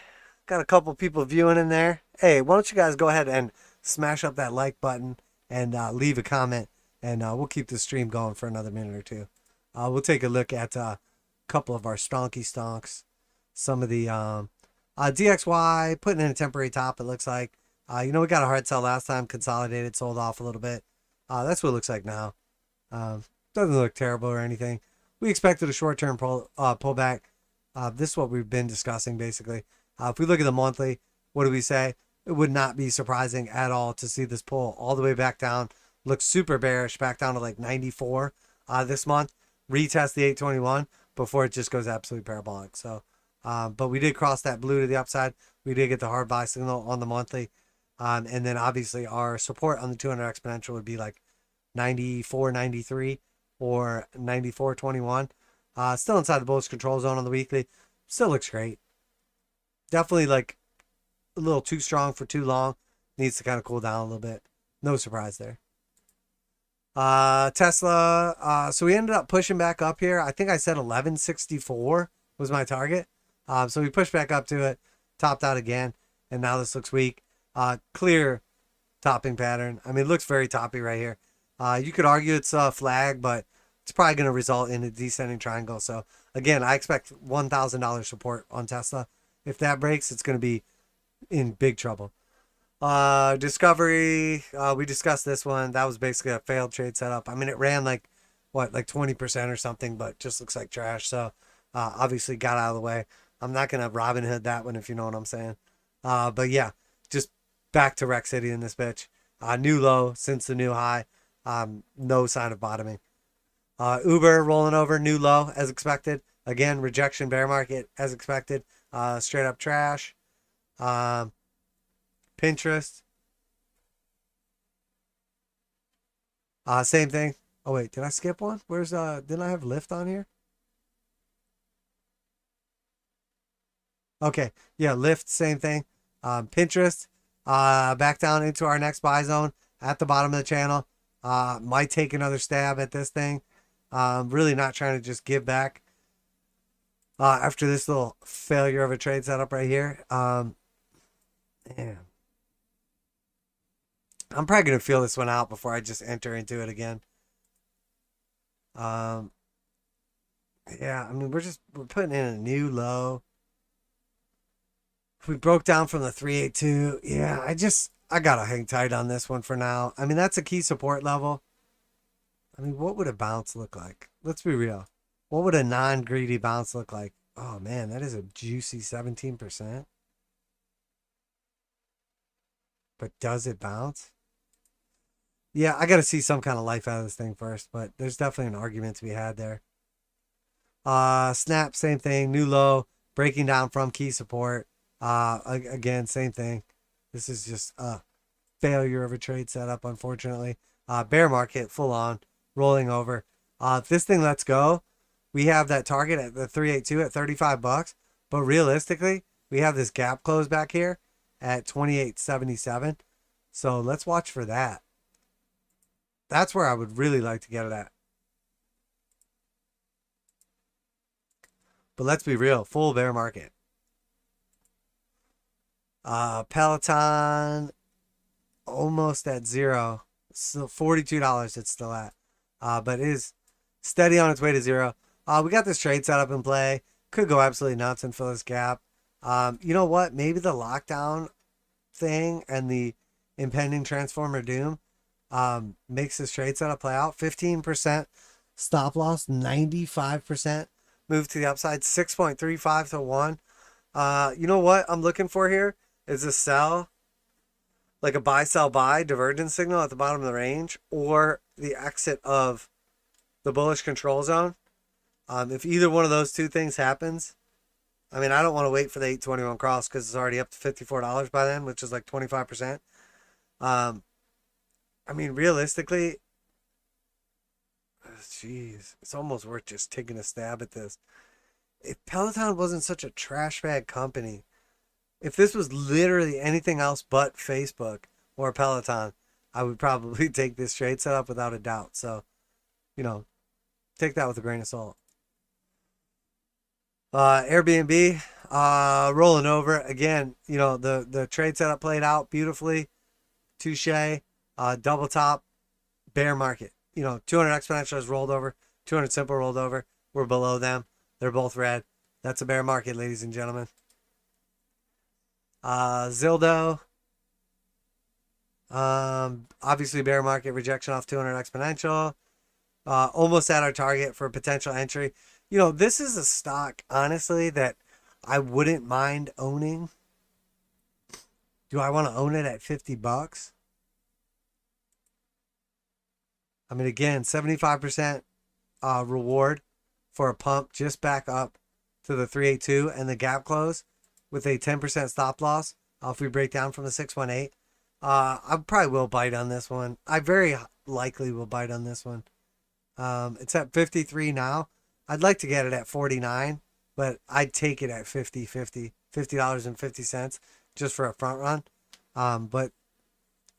Got a couple people viewing in there. Hey, why don't you guys go ahead and smash up that like button and leave a comment, and we'll keep the stream going for another minute or two. We'll take a look at a couple of our stonky stonks. Some of the DXY putting in a temporary top, it looks like. We got a hard sell last time. Consolidated, sold off a little bit. That's what it looks like now. Doesn't look terrible or anything. We expected a short-term pullback. This is what we've been discussing, basically. If we look at the monthly, what do we say? It would not be surprising at all to see this pull all the way back down. Looks super bearish, back down to like 94 this month. Retest the 821 before it just goes absolutely parabolic. So, but we did cross that blue to the upside. We did get the hard buy signal on the monthly. And then obviously our support on the 200 exponential would be like 94.93 or 94.21. Still inside the bullish control zone on the weekly. Still looks great. Definitely like a little too strong for too long. Needs to kind of cool down a little bit. No surprise there. Tesla. So we ended up pushing back up here. I think I said 1164 was my target. So we pushed back up to it, topped out again, and now this looks weak. Clear topping pattern. I mean, it looks very toppy right here. You could argue it's a flag, but it's probably going to result in a descending triangle. So again, I expect $1,000 support on Tesla. If that breaks, it's going to be in big trouble. Discovery, we discussed this one. That was basically a failed trade setup. I mean, it ran like 20% or something, but just looks like trash. So obviously got out of the way. I'm not going to Robin Hood that one, if you know what I'm saying. But yeah, just back to Wreck City in this bitch. New low since the new high. No sign of bottoming. Uber rolling over, new low as expected. Again, rejection bear market as expected. Straight up trash. Pinterest. Same thing. Oh wait, did I skip one? Didn't I have Lyft on here? Okay, yeah, Lyft, same thing. Pinterest, back down into our next buy zone at the bottom of the channel. Might take another stab at this thing. Really not trying to just give back after this little failure of a trade setup right here. Man. I'm probably going to feel this one out before I just enter into it again. Yeah, I mean, we're putting in a new low. If we broke down from the 382, yeah, I got to hang tight on this one for now. I mean, that's a key support level. I mean, what would a bounce look like? Let's be real. What would a non-greedy bounce look like? Oh, man, that is a juicy 17%. But does it bounce? Yeah, I got to see some kind of life out of this thing first, but there's definitely an argument to be had there. Snap, same thing. New low, breaking down from key support. Again, same thing. This is just a failure of a trade setup, unfortunately. Bear market, full on, rolling over. If this thing lets go, we have that target at the 382 at $35. But realistically, we have this gap close back here at 28.77. So let's watch for that. That's where I would really like to get it at. But let's be real, full bear market. Peloton, almost at zero. So $42 it's still at. But it is steady on its way to zero. We got this trade set up in play. Could go absolutely nuts and fill this gap. You know what? Maybe the lockdown thing and the impending transformer doom makes this trade setup play out. 15% stop loss, 95% move to the upside, 6.35 to 1. You know what I'm looking for here is a sell, like a buy, sell, buy divergence signal at the bottom of the range, or the exit of the bullish control zone. If either one of those two things happens, I mean, I don't want to wait for the 821 cross because it's already up to $54 by then, which is like 25%. I mean, realistically, jeez, it's almost worth just taking a stab at this. If Peloton wasn't such a trash bag company, if this was literally anything else but Facebook or Peloton, I would probably take this trade setup without a doubt. So, you know, take that with a grain of salt. Airbnb, rolling over again. You know, the trade setup played out beautifully. Touche, double top, bear market. You know, 200 exponential has rolled over, 200 simple rolled over. We're below them. They're both red. That's a bear market, ladies and gentlemen. Zildo, obviously bear market, rejection off 200 exponential. Almost at our target for potential entry. You know, this is a stock, honestly, that I wouldn't mind owning. Do I want to own it at $50? I mean, again, 75% reward for a pump just back up to the 382 and the gap close with a 10% stop loss. If we break down from the 618, I probably will bite on this one. I very likely will bite on this one. It's at 53 now. I'd like to get it at 49, but I'd take it at $50.50 just for a front run. But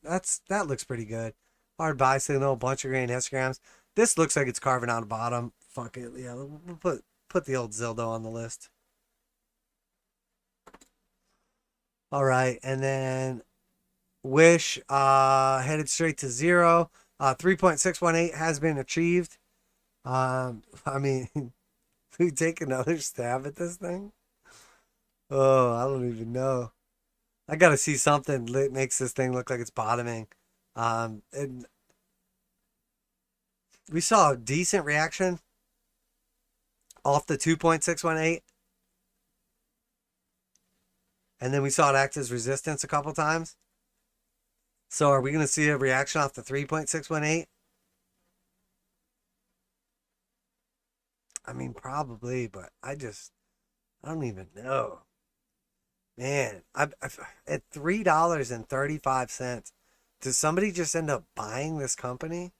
that looks pretty good. Hard buy signal, bunch of green histograms. This looks like it's carving out a bottom. Fuck it, yeah. We'll put the old Zildo on the list. All right, and then Wish headed straight to zero. 3.618 has been achieved. I mean, we take another stab at this thing. Oh, I don't even know. I got to see something that makes this thing look like it's bottoming. And we saw a decent reaction off the 2.618. And then we saw it act as resistance a couple times. So are we going to see a reaction off the 3.618? I mean, probably, but I don't even know. Man, at $3.35, does somebody just end up buying this company?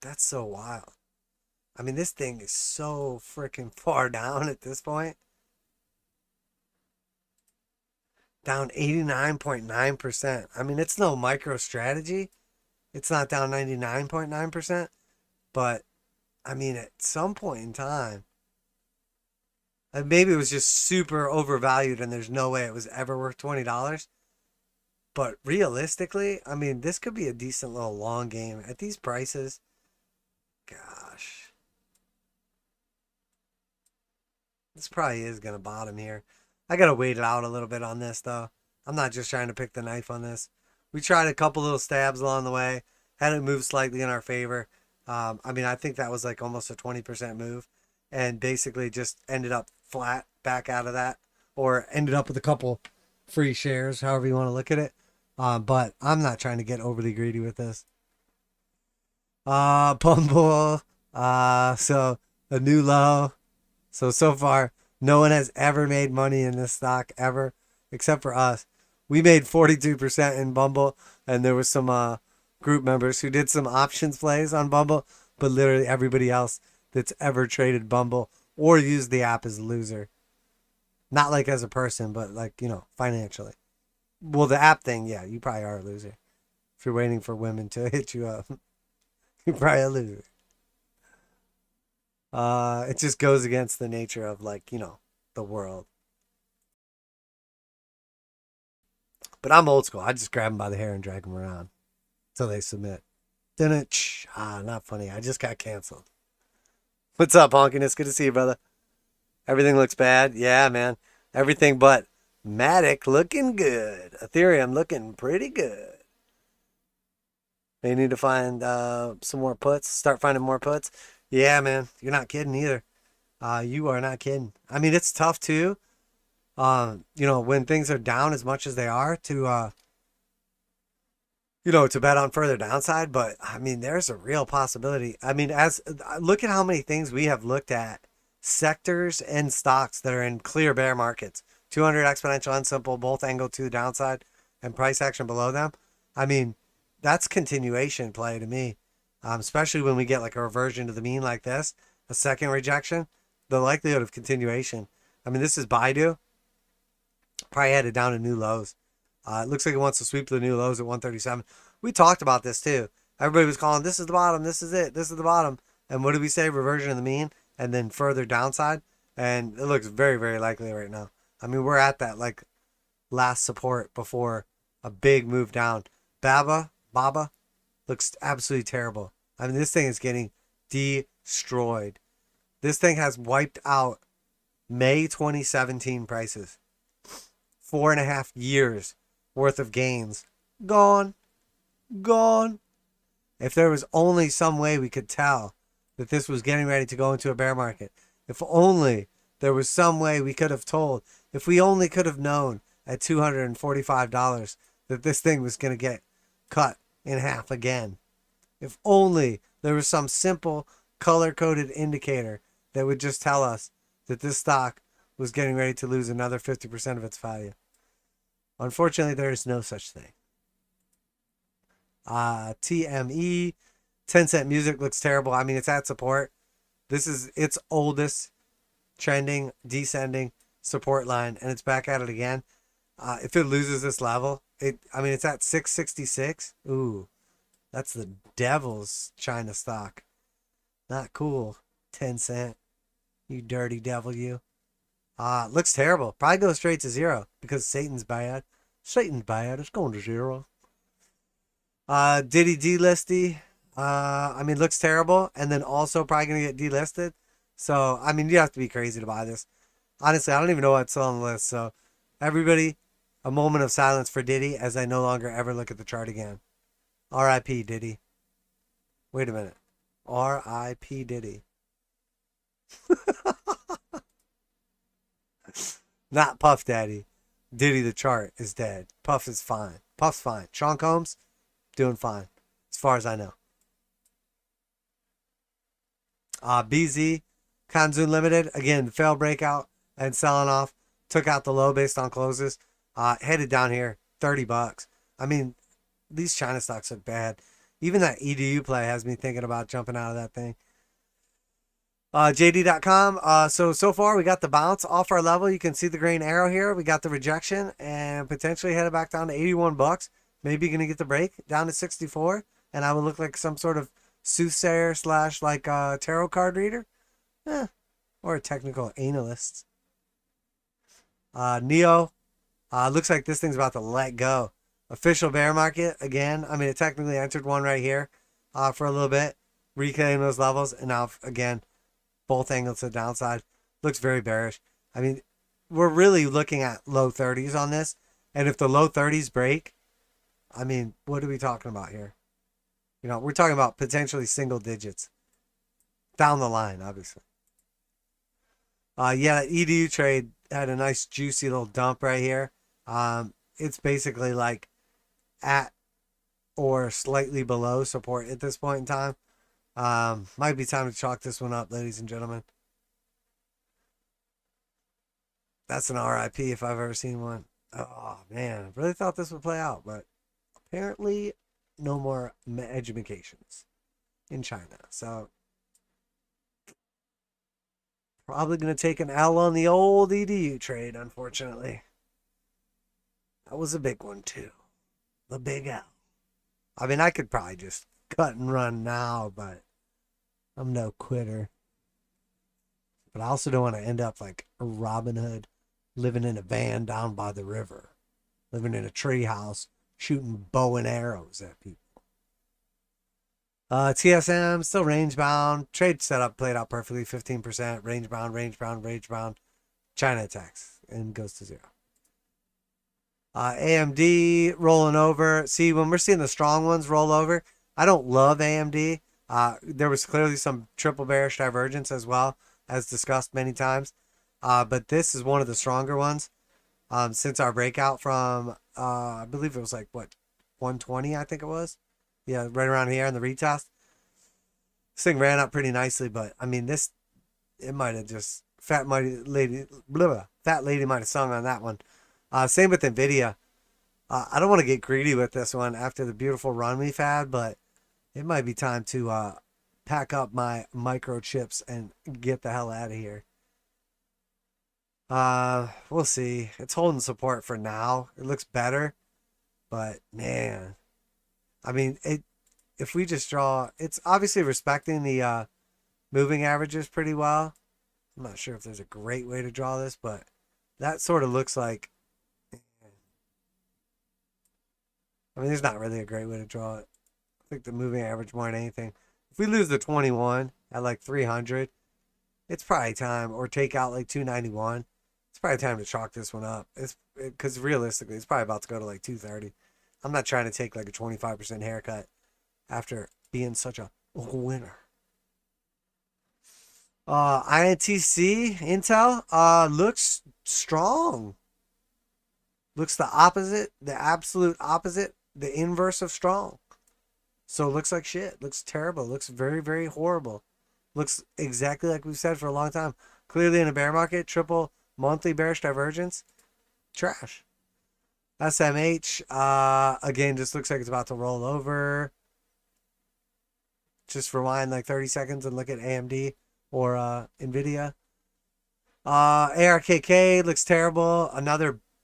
That's so wild. I mean, this thing is so freaking far down at this point. Down 89.9%. I mean, it's no micro strategy. It's not down 99.9%. But, I mean, at some point in time, maybe it was just super overvalued and there's no way it was ever worth $20. But realistically, I mean, this could be a decent little long game. At these prices, gosh. This probably is going to bottom here. I got to wait it out a little bit on this, though. I'm not just trying to pick the knife on this. We tried a couple little stabs along the way. Had it move slightly in our favor. I mean, I think that was like almost a 20% move. And basically just ended up flat back out of that. Or ended up with a couple free shares, however you want to look at it. But I'm not trying to get overly greedy with this. Bumble. So a new low. So far, no one has ever made money in this stock ever, except for us. We made 42% in Bumble, and there was some group members who did some options plays on Bumble, but literally everybody else that's ever traded Bumble or used the app is a loser. Not like as a person, but like, financially. Well, the app thing, yeah, you probably are a loser. If you're waiting for women to hit you up, you're probably a loser. It just goes against the nature of the world. But I'm old school. I just grab them by the hair and drag them around until they submit. Not funny. I just got canceled. What's up, honkiness? Good to see you, brother. Everything looks bad. Yeah, man. Everything but Matic looking good. Ethereum looking pretty good. They need to find some more puts. Start finding more puts. Yeah, man. You're not kidding either. You are not kidding. I mean, it's tough too. When things are down as much as they are to bet on further downside. But I mean, there's a real possibility. I mean, look at how many things we have looked at, sectors and stocks that are in clear bear markets. 200 exponential and simple, both angled to the downside, and price action below them. I mean, that's continuation play to me. Especially when we get like a reversion to the mean like this, a second rejection, the likelihood of continuation. I mean, this is Baidu. Probably headed down to new lows. It looks like it wants to sweep the new lows at 137. We talked about this too. Everybody was calling, this is the bottom, this is it, this is the bottom. And what did we say? Reversion of the mean and then further downside. And it looks very, very likely right now. I mean, we're at that like last support before a big move down. Baba looks absolutely terrible. I mean, this thing is getting destroyed. This thing has wiped out May 2017 prices. 4.5 years worth of gains. Gone. If there was only some way we could tell that this was getting ready to go into a bear market. If only there was some way we could have told. If we only could have known at $245 that this thing was going to get cut in half again. If only there was some simple color-coded indicator that would just tell us that this stock was getting ready to lose another 50% of its value. Unfortunately, there is no such thing. TME, 10-cent music looks terrible. I mean, it's at support. This is its oldest trending, descending support line, and it's back at it again. If it loses this level, it's at 666. Ooh, that's the devil's China stock. Not cool. 10 cent. You dirty devil, you. Looks terrible. Probably go straight to zero because Satan's bad. Satan's bad. It's going to zero. Diddy delisty. Looks terrible. And then also probably going to get delisted. So, I mean, you have to be crazy to buy this. Honestly, I don't even know what's on the list. So, everybody, a moment of silence for Diddy as I no longer ever look at the chart again. R.I.P. Diddy. Wait a minute. R.I.P. Diddy. Not Puff Daddy. Diddy the chart is dead. Puff is fine. Puff's fine. Sean Combs, doing fine. As far as I know. BZ, Kanzun Limited, again, failed breakout and selling off. Took out the low based on closes. Headed down here, $30. I mean, these China stocks look bad. Even that EDU play has me thinking about jumping out of that thing. JD.com. So far we got the bounce off our level. You can see the green arrow here. We got the rejection and potentially headed back down to 81 bucks. Maybe going to get the break down to 64. And I would look like some sort of soothsayer slash like tarot card reader. Or a technical analyst. Neo. Looks like this thing's about to let go. Official bear market again. I mean, it technically entered one right here for a little bit. Reclaiming those levels. And now, again, both angles to the downside. Looks very bearish. I mean, we're really looking at low 30s on this. And if the low 30s break, I mean, what are we talking about here? You know, we're talking about potentially single digits. Down the line, obviously. Yeah, that EDU trade had a nice juicy little dump right here. It's basically like at or slightly below support at this point in time. Might be time to chalk this one up, ladies and gentlemen. That's an RIP if I've ever seen one. Oh, man. I really thought this would play out, but apparently no more educations in China. So probably going to take an L on the old EDU trade, unfortunately. That was a big one, too. The big L. I mean, I could probably just cut and run now, but I'm no quitter. But I also don't want to end up like a Robin Hood, living in a van down by the river, living in a tree house, shooting bow and arrows at people. TSM, still range bound. Trade setup played out perfectly. 15%. Range bound, range bound, range bound. China attacks and goes to 0. AMD rolling over. See, when we're seeing the strong ones roll over, I don't love AMD. There was clearly some triple bearish divergence as well, as discussed many times. But this is one of the stronger ones since our breakout from, I believe it was like, what, 120, I think it was. Yeah, right around here in the retest. This thing ran up pretty nicely, but I mean, it might have just, fat lady might have sung on that one. Same with NVIDIA. I don't want to get greedy with this one after the beautiful run we've had, but it might be time to pack up my microchips and get the hell out of here. We'll see. It's holding support for now. It looks better, but man, I mean, if we just draw, it's obviously respecting the moving averages pretty well. I'm not sure if there's a great way to draw this, but that sort of looks like, I mean, there's not really a great way to draw it. I think the moving average more than anything. If we lose the 21 at like 300, it's probably time, or take out like 291. It's probably time to chalk this one up. Because realistically, it's probably about to go to like 230. I'm not trying to take like a 25% haircut after being such a winner. INTC Intel looks strong. Looks the opposite, the absolute opposite, the inverse of strong. So it looks like shit. Looks terrible. Looks very, very horrible. Looks exactly like we've said for a long time. Clearly in a bear market, triple monthly bearish divergence. Trash. SMH, again, just looks like it's about to roll over. Just rewind like 30 seconds and look at AMD or NVIDIA. ARKK looks terrible.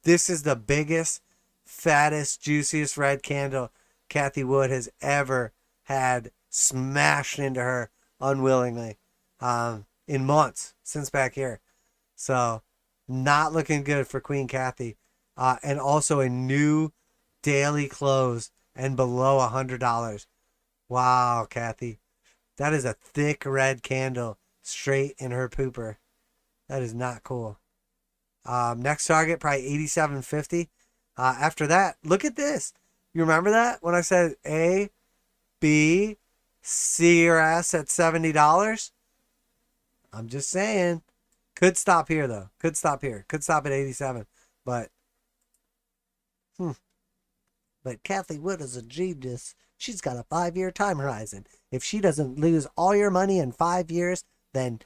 This is the biggest, fattest, juiciest red candle Cathie Wood has ever had smashed into her unwillingly in months since back here. So, not looking good for Queen Cathie. And also a new daily close and below $100. Wow, Cathie. That is a thick red candle straight in her pooper. That is not cool. Next target, probably 87.50. After that, look at this. You remember that? When I said A, B, C, or S at $70? I'm just saying. Could stop here, though. Could stop here. Could stop at 87. But Cathie Wood is a genius. She's got a 5-year time horizon. If she doesn't lose all your money in 5 years, then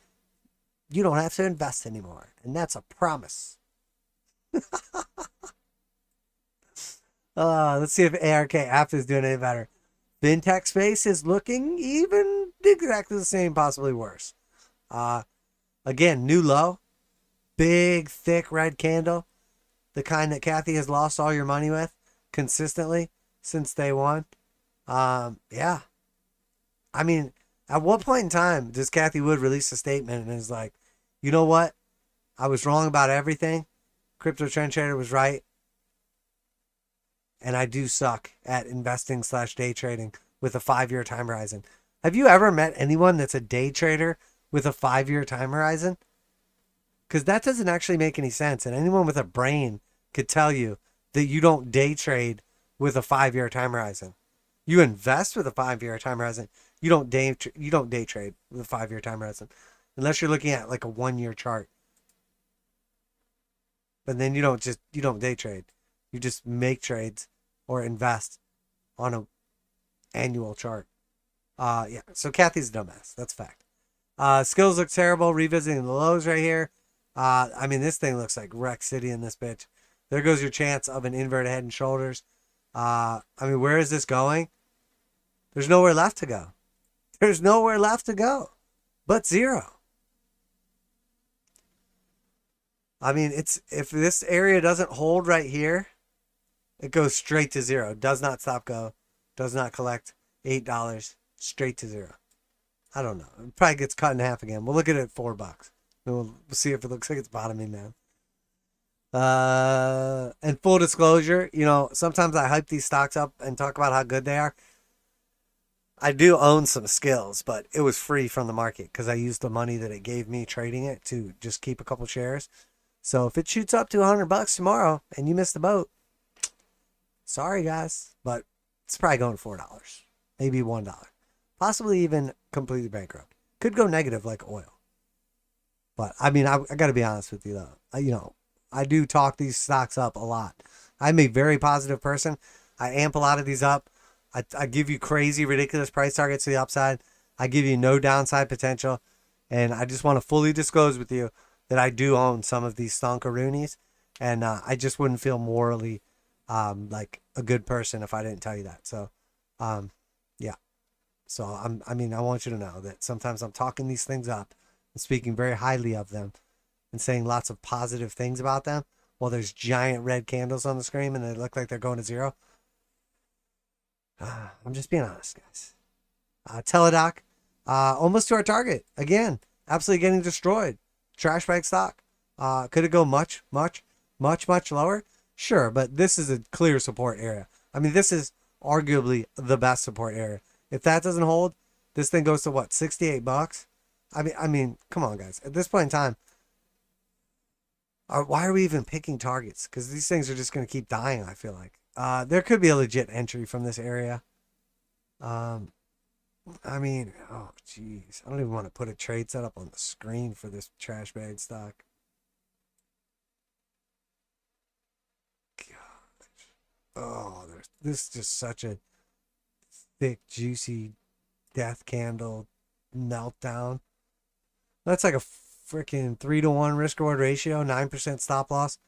you don't have to invest anymore. And that's a promise. Let's see if ARK app is doing any better. Fintech space is looking even exactly the same, possibly worse. Again, new low. Big, thick red candle. The kind that Kathy has lost all your money with consistently since day one. Yeah. I mean, at what point in time does Kathy Wood release a statement and is like, you know what? I was wrong about everything. Crypto Trend Trader was right. And I do suck at investing / day trading with a 5-year time horizon. Have you ever met anyone that's a day trader with a 5-year time horizon? Because that doesn't actually make any sense. And anyone with a brain could tell you that you don't day trade with a 5-year time horizon. You invest with a 5-year time horizon. You don't day trade with a 5-year time horizon, unless you're looking at like a 1-year chart. But then you don't day trade. You just make trades or invest on a annual chart. Yeah. So Kathy's a dumbass. That's a fact. Skills look terrible. Revisiting the lows right here. I mean, this thing looks like Wreck City in this bitch. There goes your chance of an inverted head and shoulders. I mean, where is this going? There's nowhere left to go. There's nowhere left to go but zero. I mean, if this area doesn't hold right here, it goes straight to zero. Does not stop go. Does not collect $8. Straight to zero. I don't know. It probably gets cut in half again. We'll look at it at $4. We'll see if it looks like it's bottoming now. And full disclosure, sometimes I hype these stocks up and talk about how good they are. I do own some skills, but it was free from the market because I used the money that it gave me trading it to just keep a couple shares. So if it shoots up to $100 tomorrow and you miss the boat, sorry guys, but it's probably going $4, maybe $1, possibly even completely bankrupt. Could go negative like oil. But I mean, I got to be honest with you though. I do talk these stocks up a lot. I'm a very positive person. I amp a lot of these up. I give you crazy, ridiculous price targets to the upside. I give you no downside potential. And I just want to fully disclose with you that I do own some of these stonkaroonies. And I just wouldn't feel morally like a good person if I didn't tell you that. So, yeah. So, I want you to know that sometimes I'm talking these things up and speaking very highly of them and saying lots of positive things about them while there's giant red candles on the screen and they look like they're going to zero. I'm just being honest, guys. Teladoc, almost to our target. Again, absolutely getting destroyed. Trash bag stock. Could it go much lower? Sure, but this is a clear support area. I mean, this is arguably the best support area. If that doesn't hold, this thing goes to what, $68? I mean, come on, guys. At this point in time, why are we even picking targets? Because these things are just going to keep dying, I feel like. There could be a legit entry from this area. I mean, oh, jeez. I don't even want to put a trade setup on the screen for this trash bag stock. Gosh. Oh, this is just such a thick, juicy death candle meltdown. That's like a freaking 3-to-1 risk reward ratio, 9% stop loss.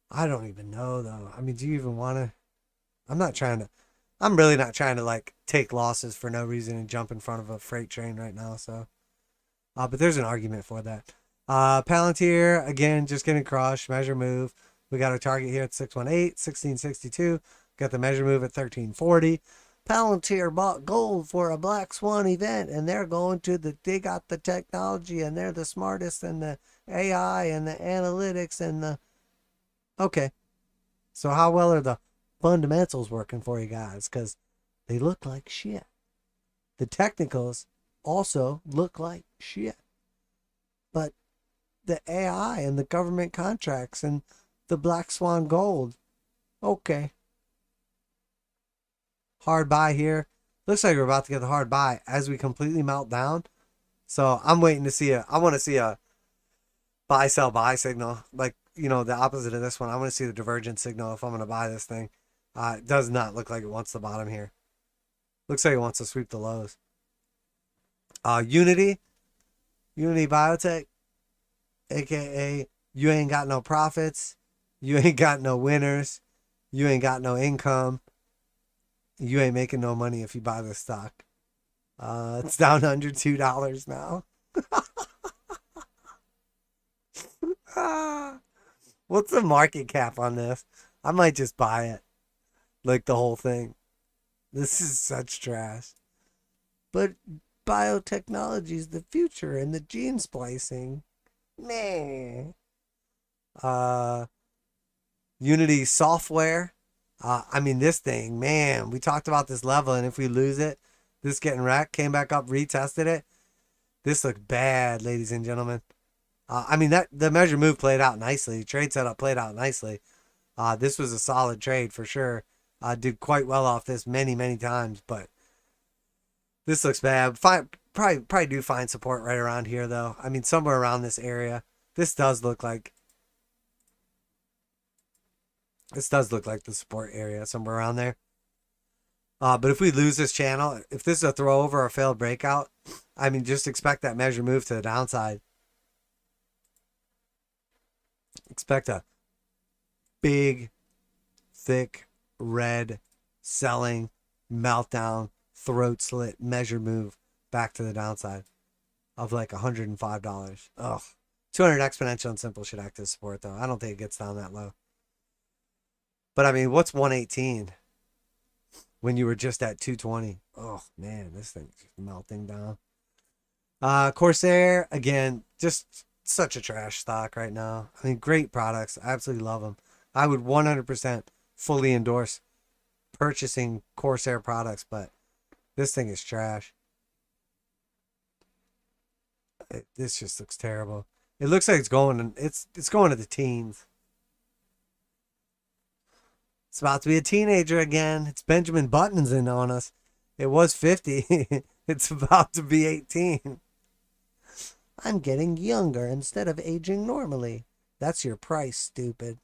I don't even know though. I mean, do you even want to? I'm really not trying to like take losses for no reason and jump in front of a freight train right now. So, but there's an argument for that. Palantir, again, just getting crushed. Measure move. We got our target here at 618, 1662. Got the measure move at 1340. Palantir bought gold for a Black Swan event, and they're they got the technology, and they're the smartest, and the AI, and the analytics, and the. Okay. So how well are the fundamentals working for you guys? Because they look like shit. The technicals also look like shit. But the AI and the government contracts and the Black Swan gold, okay. Hard buy here. Looks like we're about to get the hard buy as we completely melt down. So I'm waiting to see I want to see a buy, sell, buy signal. Like, the opposite of this one. I want to see the divergent signal if I'm going to buy this thing. It does not look like it wants the bottom here. Looks like it wants to sweep the lows. Unity Biotech, aka you ain't got no profits, you ain't got no winners, you ain't got no income, you ain't making no money if you buy this stock. It's down under $2 now. What's the market cap on this? I might just buy it. Like the whole thing. This is such trash. But biotechnology is the future and the gene splicing. Meh. Uh, Unity software. I mean, this thing, man, we talked about this level, and if we lose it, this getting wrecked, came back up, retested it. This looked bad, ladies and gentlemen. I mean, that the measure move played out nicely. Trade setup played out nicely. This was a solid trade for sure. Did quite well off this many, many times, but this looks bad. Probably do find support right around here, though. I mean, somewhere around this area. This does look like the support area, somewhere around there. But if we lose this channel, if this is a throw over or a failed breakout, I mean, just expect that measure move to the downside. Expect a big, thick, red, selling, meltdown, throat slit, measure move back to the downside of like $105. Ugh. 200 exponential and simple should act as support, though. I don't think it gets down that low. But I mean, what's 118 when you were just at 220? Oh man, this thing's just melting down. Corsair, again, just such a trash stock right now. I mean, great products. I absolutely love them. I would 100% fully endorse purchasing Corsair products, but this thing is trash. This just looks terrible. It looks like it's going to the teens. It's about to be a teenager again. It's Benjamin Button's in on us. It was 50. It's about to be 18. I'm getting younger instead of aging normally. That's your price, stupid.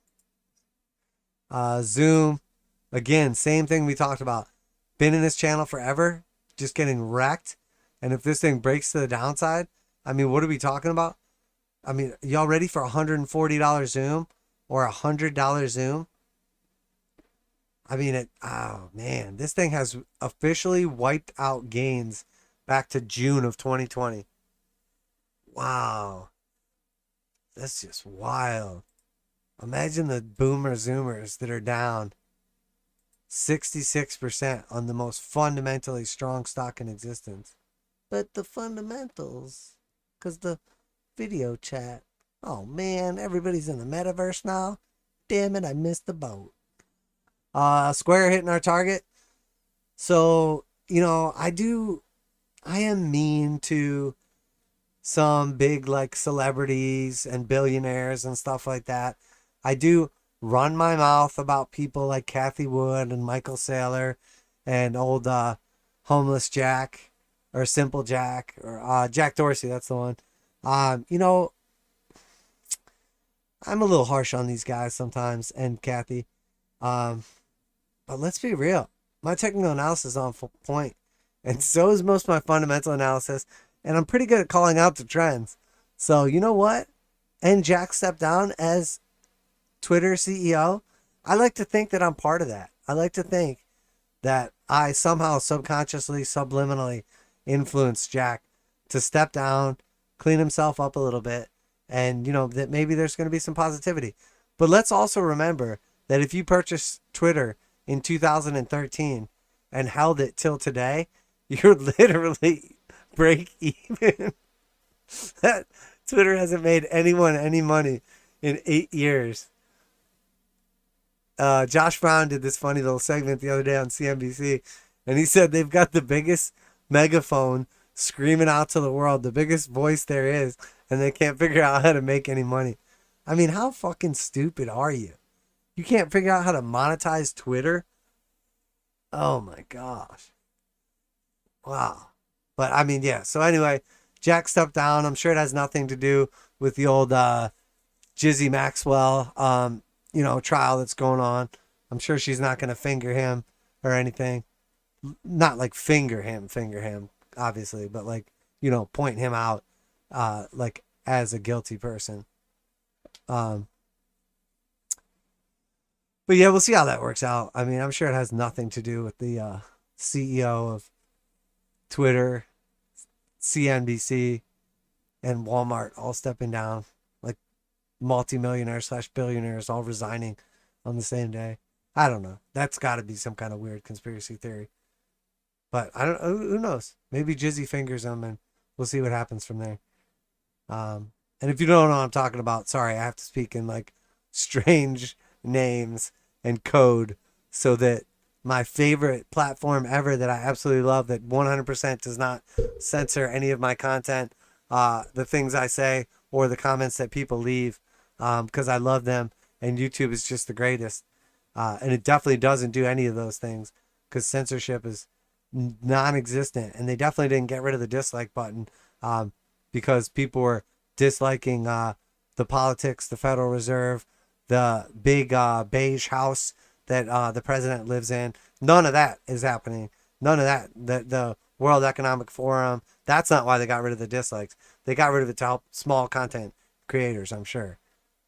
Zoom. Again, same thing we talked about. Been in this channel forever. Just getting wrecked. And if this thing breaks to the downside, I mean, what are we talking about? I mean, y'all ready for $140 Zoom or $100 Zoom? I mean, oh man, this thing has officially wiped out gains back to June of 2020. Wow. That's just wild. Imagine the boomer zoomers that are down 66% on the most fundamentally strong stock in existence. But the fundamentals, because the video chat. Oh man, everybody's in the metaverse now. Damn it, I missed the boat. Square hitting our target. So, you know, I am mean to some big like celebrities and billionaires and stuff like that. I do run my mouth about people like Kathy Wood and Michael Saylor and old homeless Jack or Simple Jack or Jack Dorsey. That's the one. You know, I'm a little harsh on these guys sometimes and Kathy. But let's be real. My technical analysis is on point. And so is most of my fundamental analysis. And I'm pretty good at calling out the trends. So, you know what? And Jack stepped down as Twitter CEO. I like to think that I'm part of that. I like to think that I somehow subconsciously, subliminally influenced Jack to step down, clean himself up a little bit. And, you know, that maybe there's going to be some positivity. But let's also remember that if you purchase Twitter in 2013 and held it till today, you're literally break even. That Twitter hasn't made anyone any money in 8 years. Josh Brown did this funny little segment the other day on CNBC, and he said they've got the biggest megaphone screaming out to the world, the biggest voice there is, and they can't figure out how to make any money. I mean, how fucking stupid are you? You can't figure out how to monetize Twitter? Oh my gosh. Wow. But I mean, yeah. So anyway, Jack stepped down. I'm sure it has nothing to do with the old Jizzy Maxwell, you know, trial that's going on. I'm sure she's not going to finger him or anything. Not like finger him, obviously, but like, you know, point him out, like as a guilty person. But yeah, we'll see how that works out. I mean, I'm sure it has nothing to do with the CEO of Twitter, CNBC, and Walmart all stepping down. Like, multimillionaires slash billionaires all resigning on the same day. I don't know. That's got to be some kind of weird conspiracy theory. But I don't. Who knows? Maybe Jizzy fingers them, and we'll see what happens from there. And if you don't know what I'm talking about, sorry, I have to speak in like strange names and code so that my favorite platform ever that I absolutely love, that 100% does not censor any of my content, the things I say or the comments that people leave, because I love them, and YouTube is just the greatest. And it definitely doesn't do any of those things because censorship is non-existent, and they definitely didn't get rid of the dislike button because people were disliking the politics, the Federal Reserve, the big beige house that the president lives in. None of that is happening. None of that. The World Economic Forum, that's not why they got rid of the dislikes. They got rid of it to help small content creators, I'm sure.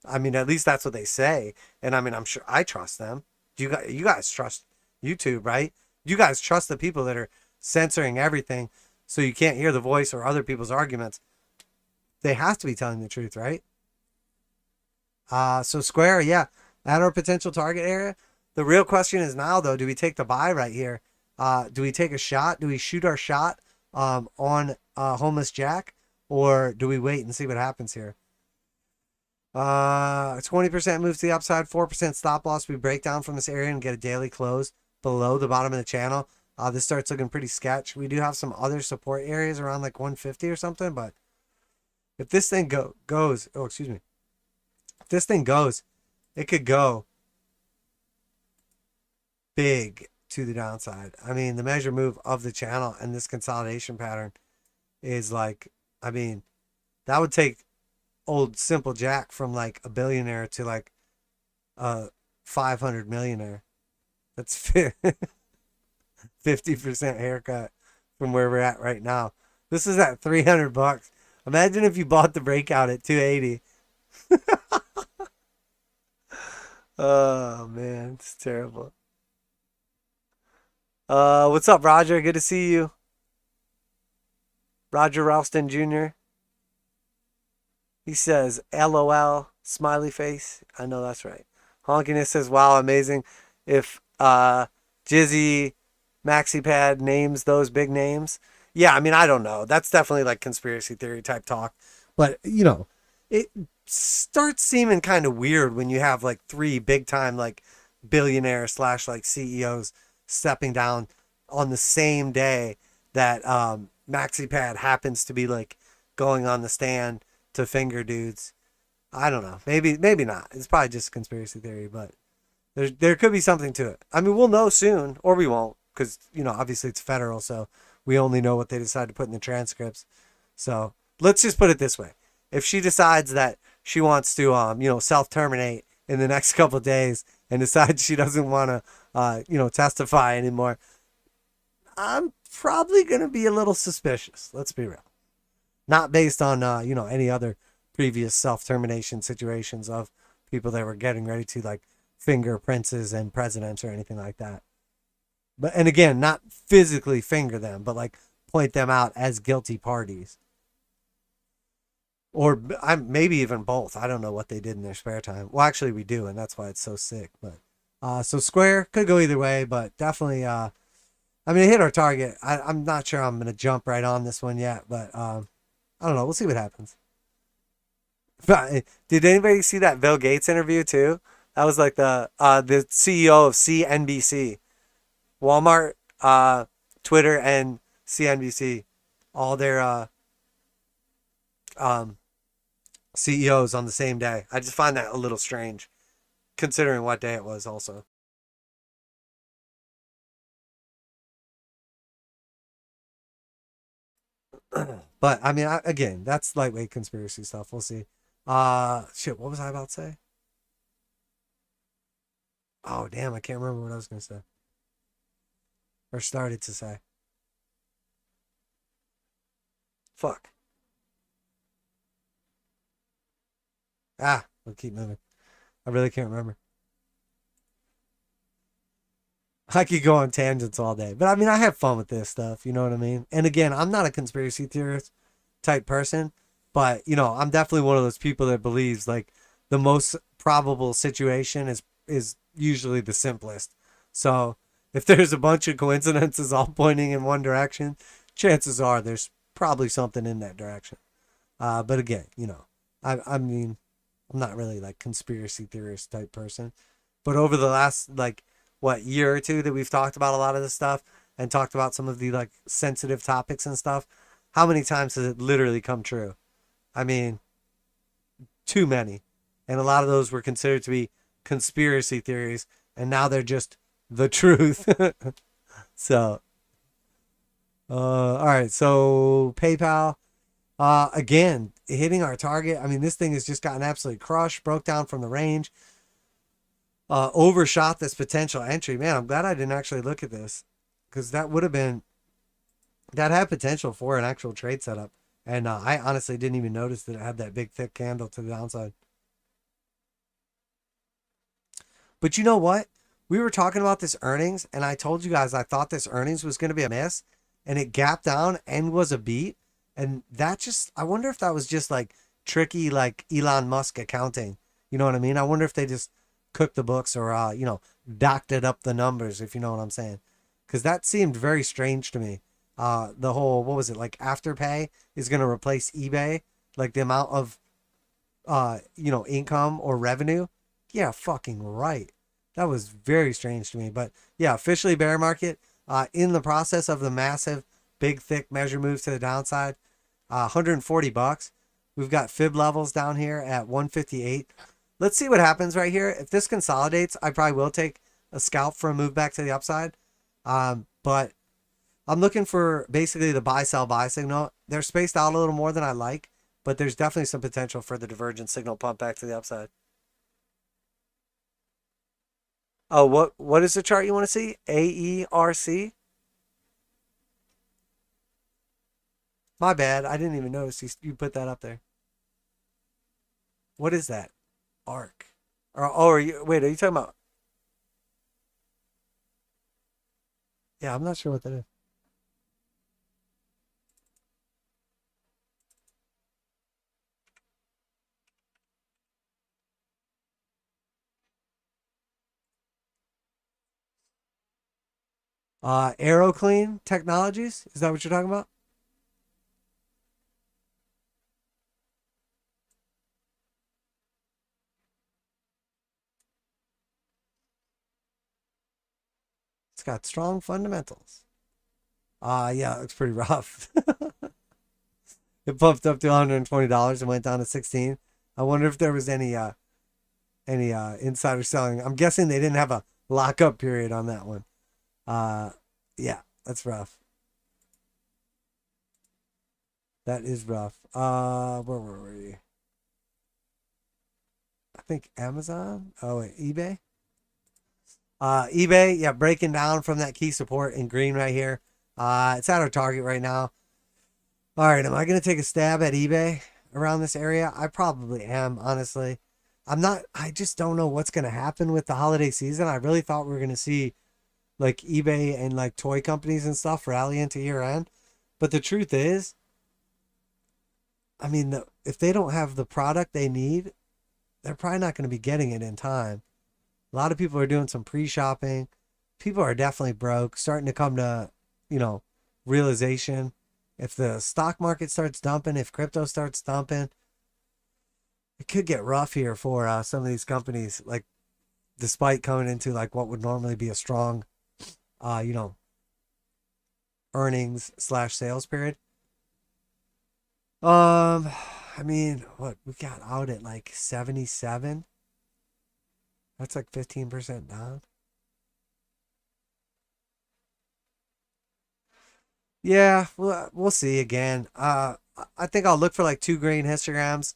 I mean, at least that's what they say. And I mean, I'm sure I trust them. You guys trust YouTube, right? You guys trust the people that are censoring everything so you can't hear the voice or other people's arguments. They have to be telling the truth, right? So Square, yeah, at our potential target area. The real question is now, though, do we take the buy right here? Do we take a shot? Do we shoot our shot on Homeless Jack? Or do we wait and see what happens here? 20% move to the upside, 4% stop loss. We break down from this area and get a daily close below the bottom of the channel. This starts looking pretty sketch. We do have some other support areas around like 150 or something, but if this thing goes, oh, excuse me. If this thing goes, it could go big to the downside. I mean, the measure move of the channel and this consolidation pattern is like, I mean, that would take old Simple Jack from like a billionaire to like a 500 millionaire. That's 50% haircut from where we're at right now. This is at $300. Imagine if you bought the breakout at 280. Oh man, it's terrible. What's up, Roger? Good to see you. Roger Ralston Jr. He says, LOL, smiley face. I know that's right. Honkiness says, wow, amazing. If Jizzy MaxiPad names those big names. Yeah, I mean, I don't know. That's definitely like conspiracy theory type talk. But, you know, it starts seeming kind of weird when you have like three big time like billionaire slash like CEOs stepping down on the same day that MaxiPad happens to be like going on the stand to finger dudes. I don't know. Maybe not. It's probably just conspiracy theory, but there could be something to it. I mean, we'll know soon, or we won't, because, you know, obviously it's federal, so we only know what they decide to put in the transcripts. So let's just put it this way. If she decides that she wants to, you know, self-terminate in the next couple of days and decides she doesn't want to, you know, testify anymore, I'm probably going to be a little suspicious. Let's be real. Not based on, you know, any other previous self-termination situations of people that were getting ready to, like, finger princes and presidents or anything like that. But, and again, not physically finger them, but, like, point them out as guilty parties. Or maybe even both. I don't know what they did in their spare time. Well, actually, we do, and that's why it's so sick. But so Square could go either way, but definitely, I mean, it hit our target. I'm not sure I'm going to jump right on this one yet, but I don't know. We'll see what happens. But, did anybody see that Bill Gates interview too? That was like the CEO of CNBC, Walmart, Twitter, and CNBC, all their CEOs on the same day. I just find that a little strange, considering what day it was also. But I mean, again, that's lightweight conspiracy stuff. We'll see. Shit, what was I about to say? Oh, damn, I can't remember what I was going to say. Or started to say. Fuck. We'll keep moving. I really can't remember. I could go on tangents all day. But I mean, I have fun with this stuff. You know what I mean? And again, I'm not a conspiracy theorist type person. But, you know, I'm definitely one of those people that believes, like, the most probable situation is usually the simplest. So if there's a bunch of coincidences all pointing in one direction, chances are there's probably something in that direction. But again, I mean, I'm not really like conspiracy theorist type person, but over the last like year or two that we've talked about a lot of this stuff and talked about some of the like sensitive topics and stuff, how many times has it literally come true? I mean, too many. And a lot of those were considered to be conspiracy theories, and now they're just the truth. So, all right. So PayPal, again, hitting our target. I mean, this thing has just gotten absolutely crushed, broke down from the range, overshot this potential entry. Man, I'm glad I didn't actually look at this, because that had potential for an actual trade setup. And I honestly didn't even notice that it had that big, thick candle to the downside. But you know what? We were talking about this earnings, and I told you guys I thought this earnings was going to be a miss, and it gapped down and was a beat. And that just, I wonder if that was just like tricky, like Elon Musk accounting. You know what I mean? I wonder if they just cooked the books or, doctored up the numbers, if you know what I'm saying. Because that seemed very strange to me. The whole, what was it, like Afterpay is going to replace eBay, like the amount of, income or revenue. Yeah, fucking right. That was very strange to me. But yeah, officially bear market, in the process of the massive, big, thick measure moves to the downside, $140. We've got fib levels down here at 158. Let's see what happens right here. If this consolidates, I probably will take a scalp for a move back to the upside. But I'm looking for basically the buy signal. They're spaced out a little more than I like, but there's definitely some potential for the divergence signal pump back to the upside. Oh, what is the chart you want to see? AERC? My bad. I didn't even notice you put that up there. What is that? ARC. Are you talking about? Yeah, I'm not sure what that is. AeroClean Technologies? Is that what you're talking about? It's got strong fundamentals. Yeah, it looks pretty rough. It pumped up to $120 and went down to 16. I wonder if there was any insider selling. I'm guessing they didn't have a lockup period on that one. Yeah, that's rough. That is rough. Where were we? I think Amazon. Oh wait, eBay. eBay, yeah, breaking down from that key support in green right here. It's at our target right now. All right, am I going to take a stab at eBay around this area? I probably am, honestly. I just don't know what's going to happen with the holiday season. I really thought we were going to see like eBay and like toy companies and stuff rally into year end. But the truth is, I mean, if they don't have the product they need, they're probably not going to be getting it in time. A lot of people are doing some pre-shopping. People are definitely broke, starting to come to, realization. If the stock market starts dumping, if crypto starts dumping, it could get rough here for some of these companies. Like, despite coming into like what would normally be a strong, earnings / sales period. I mean, what we got out at like 77. That's like 15% down. Yeah, we'll see again. I think I'll look for like 2 green histograms.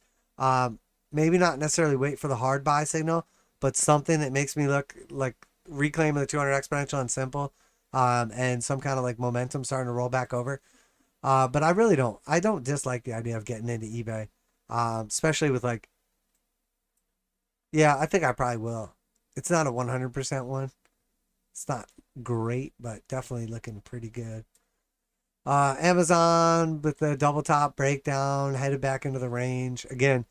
Maybe not necessarily wait for the hard buy signal, but something that makes me look like reclaiming the 200 exponential and simple, and some kind of like momentum starting to roll back over. But I don't dislike the idea of getting into eBay, especially with like, yeah, I think I probably will. It's not a 100% one. It's not great, but definitely looking pretty good. Amazon with the double top breakdown, headed back into the range. Again,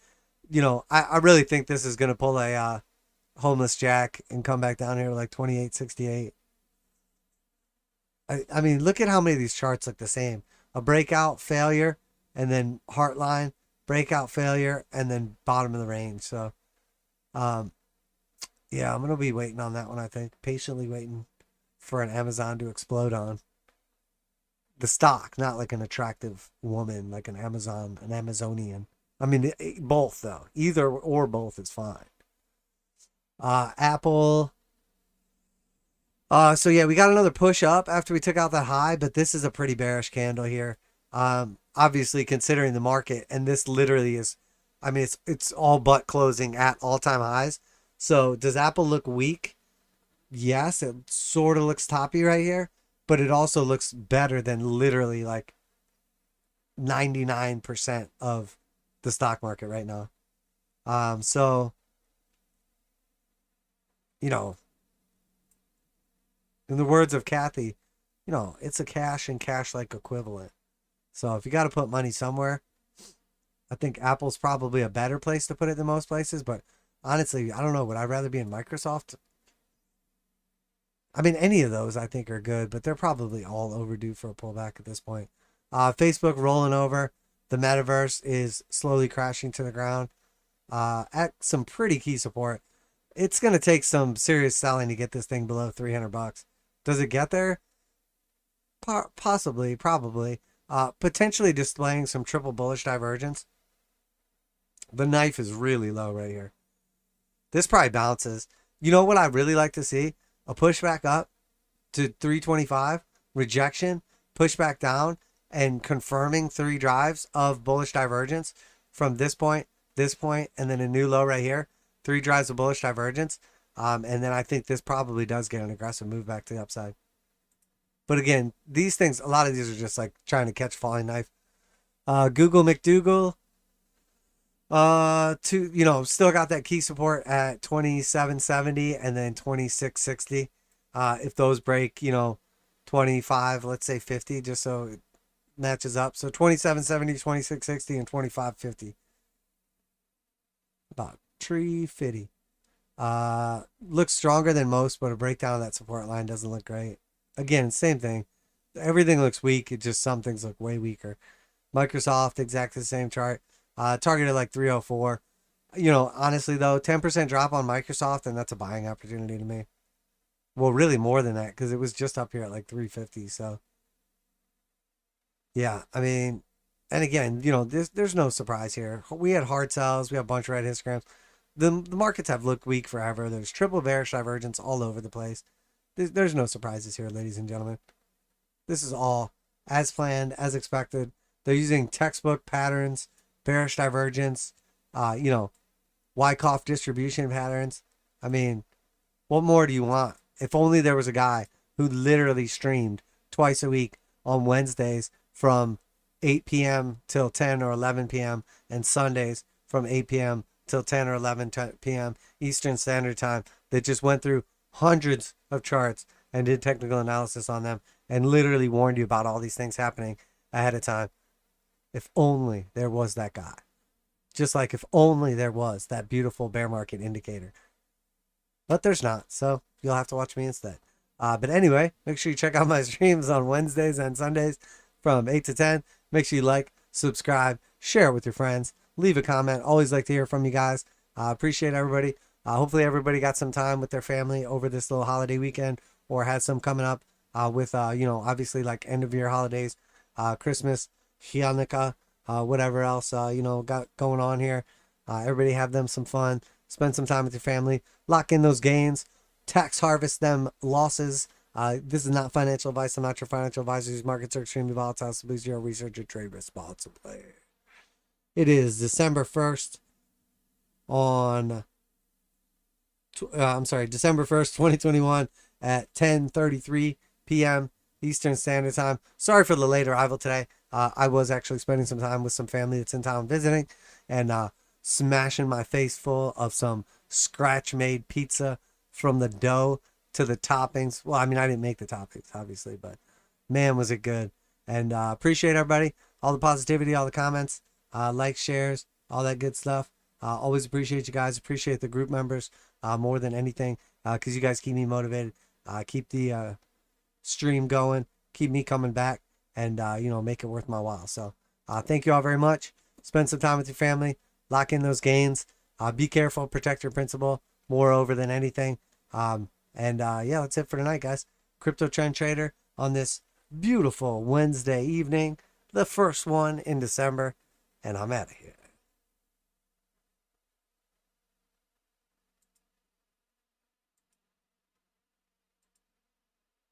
I really think this is going to pull a homeless jack and come back down here to like 28.68. I mean, look at how many of these charts look the same. A breakout failure, and then heart line, breakout failure, and then bottom of the range. So, yeah, I'm going to be waiting on that one, I think. Patiently waiting for an Amazon to explode on. The stock, not like an attractive woman, like an Amazonian. I mean, both, though. Either or both is fine. Apple. So yeah, we got another push up after we took out that high, but this is a pretty bearish candle here. Obviously considering the market, and this literally is, I mean, it's all but closing at all-time highs. So does Apple look weak? Yes, it sort of looks toppy right here, but it also looks better than literally like 99% of the stock market right now. So, in the words of Kathy, it's a cash and cash-like equivalent. So if you got to put money somewhere, I think Apple's probably a better place to put it than most places. But honestly, I don't know. Would I rather be in Microsoft? I mean, any of those I think are good, but they're probably all overdue for a pullback at this point. Facebook rolling over. The metaverse is slowly crashing to the ground at some pretty key support. It's going to take some serious selling to get this thing below $300. Does it get there? Possibly, probably. Potentially displaying some triple bullish divergence. The knife is really low right here. This probably bounces. You know what I really like to see? A pushback up to 325, rejection, pushback down, and confirming 3 drives of bullish divergence from this point, and then a new low right here. 3 drives of bullish divergence. And then I think this probably does get an aggressive move back to the upside. But again, these things, a lot of these are just like trying to catch falling knife. Google McDougal, still got that key support at 2770 and then 2660. If those break, 25, let's say 50, just so it matches up. So 2770, 2660, and 2550. About tree fitty. Looks stronger than most, but a breakdown of that support line doesn't look great. Again, same thing. Everything looks weak. It just some things look way weaker. Microsoft, exactly the same chart. Targeted like 304. Honestly though, 10% drop on Microsoft, and that's a buying opportunity to me. Well, really more than that, because it was just up here at like 350. So yeah, I mean, and again, there's no surprise here. We had hard sells. We have a bunch of red histograms. The markets have looked weak forever. There's triple bearish divergence all over the place. There's no surprises here, ladies and gentlemen. This is all as planned, as expected. They're using textbook patterns, bearish divergence, Wyckoff distribution patterns. I mean, what more do you want? If only there was a guy who literally streamed twice a week on Wednesdays from 8 p.m. till 10 or 11 p.m. and Sundays from 8 p.m. till 10 or 11 p.m. Eastern Standard Time that just went through hundreds of charts and did technical analysis on them and literally warned you about all these things happening ahead of time. If only there was that guy. Just like if only there was that beautiful bear market indicator. But there's not, so you'll have to watch me instead. But anyway, make sure you check out my streams on Wednesdays and Sundays from 8 to 10. Make sure you like, subscribe, share it with your friends. Leave a comment. Always like to hear from you guys. Appreciate everybody. Hopefully everybody got some time with their family over this little holiday weekend, or has some coming up with, obviously like end of year holidays, Christmas, Hanukkah, whatever else, got going on here. Everybody have them some fun. Spend some time with your family. Lock in those gains. Tax harvest them losses. This is not financial advice. I'm not your financial advisor. These markets are extremely volatile, so please do your research and trade responsibly. It is December 1st December 1st, 2021 at 10:33 p.m. Eastern Standard Time. Sorry for the late arrival today. I was actually spending some time with some family that's in town visiting, and smashing my face full of some scratch-made pizza, from the dough to the toppings. Well, I mean, I didn't make the toppings, obviously, but man, was it good. And appreciate everybody, all the positivity, all the comments, likes, shares, all that good stuff. Always appreciate you guys. Appreciate the group members more than anything, because you guys keep me motivated, keep the stream going, keep me coming back, and make it worth my while. So thank you all very much. Spend some time with your family, lock in those gains, be careful, protect your principal moreover than anything. Yeah, that's it for tonight, guys. Crypto Trend Trader on this beautiful Wednesday evening, the first one in December, and I'm out of here.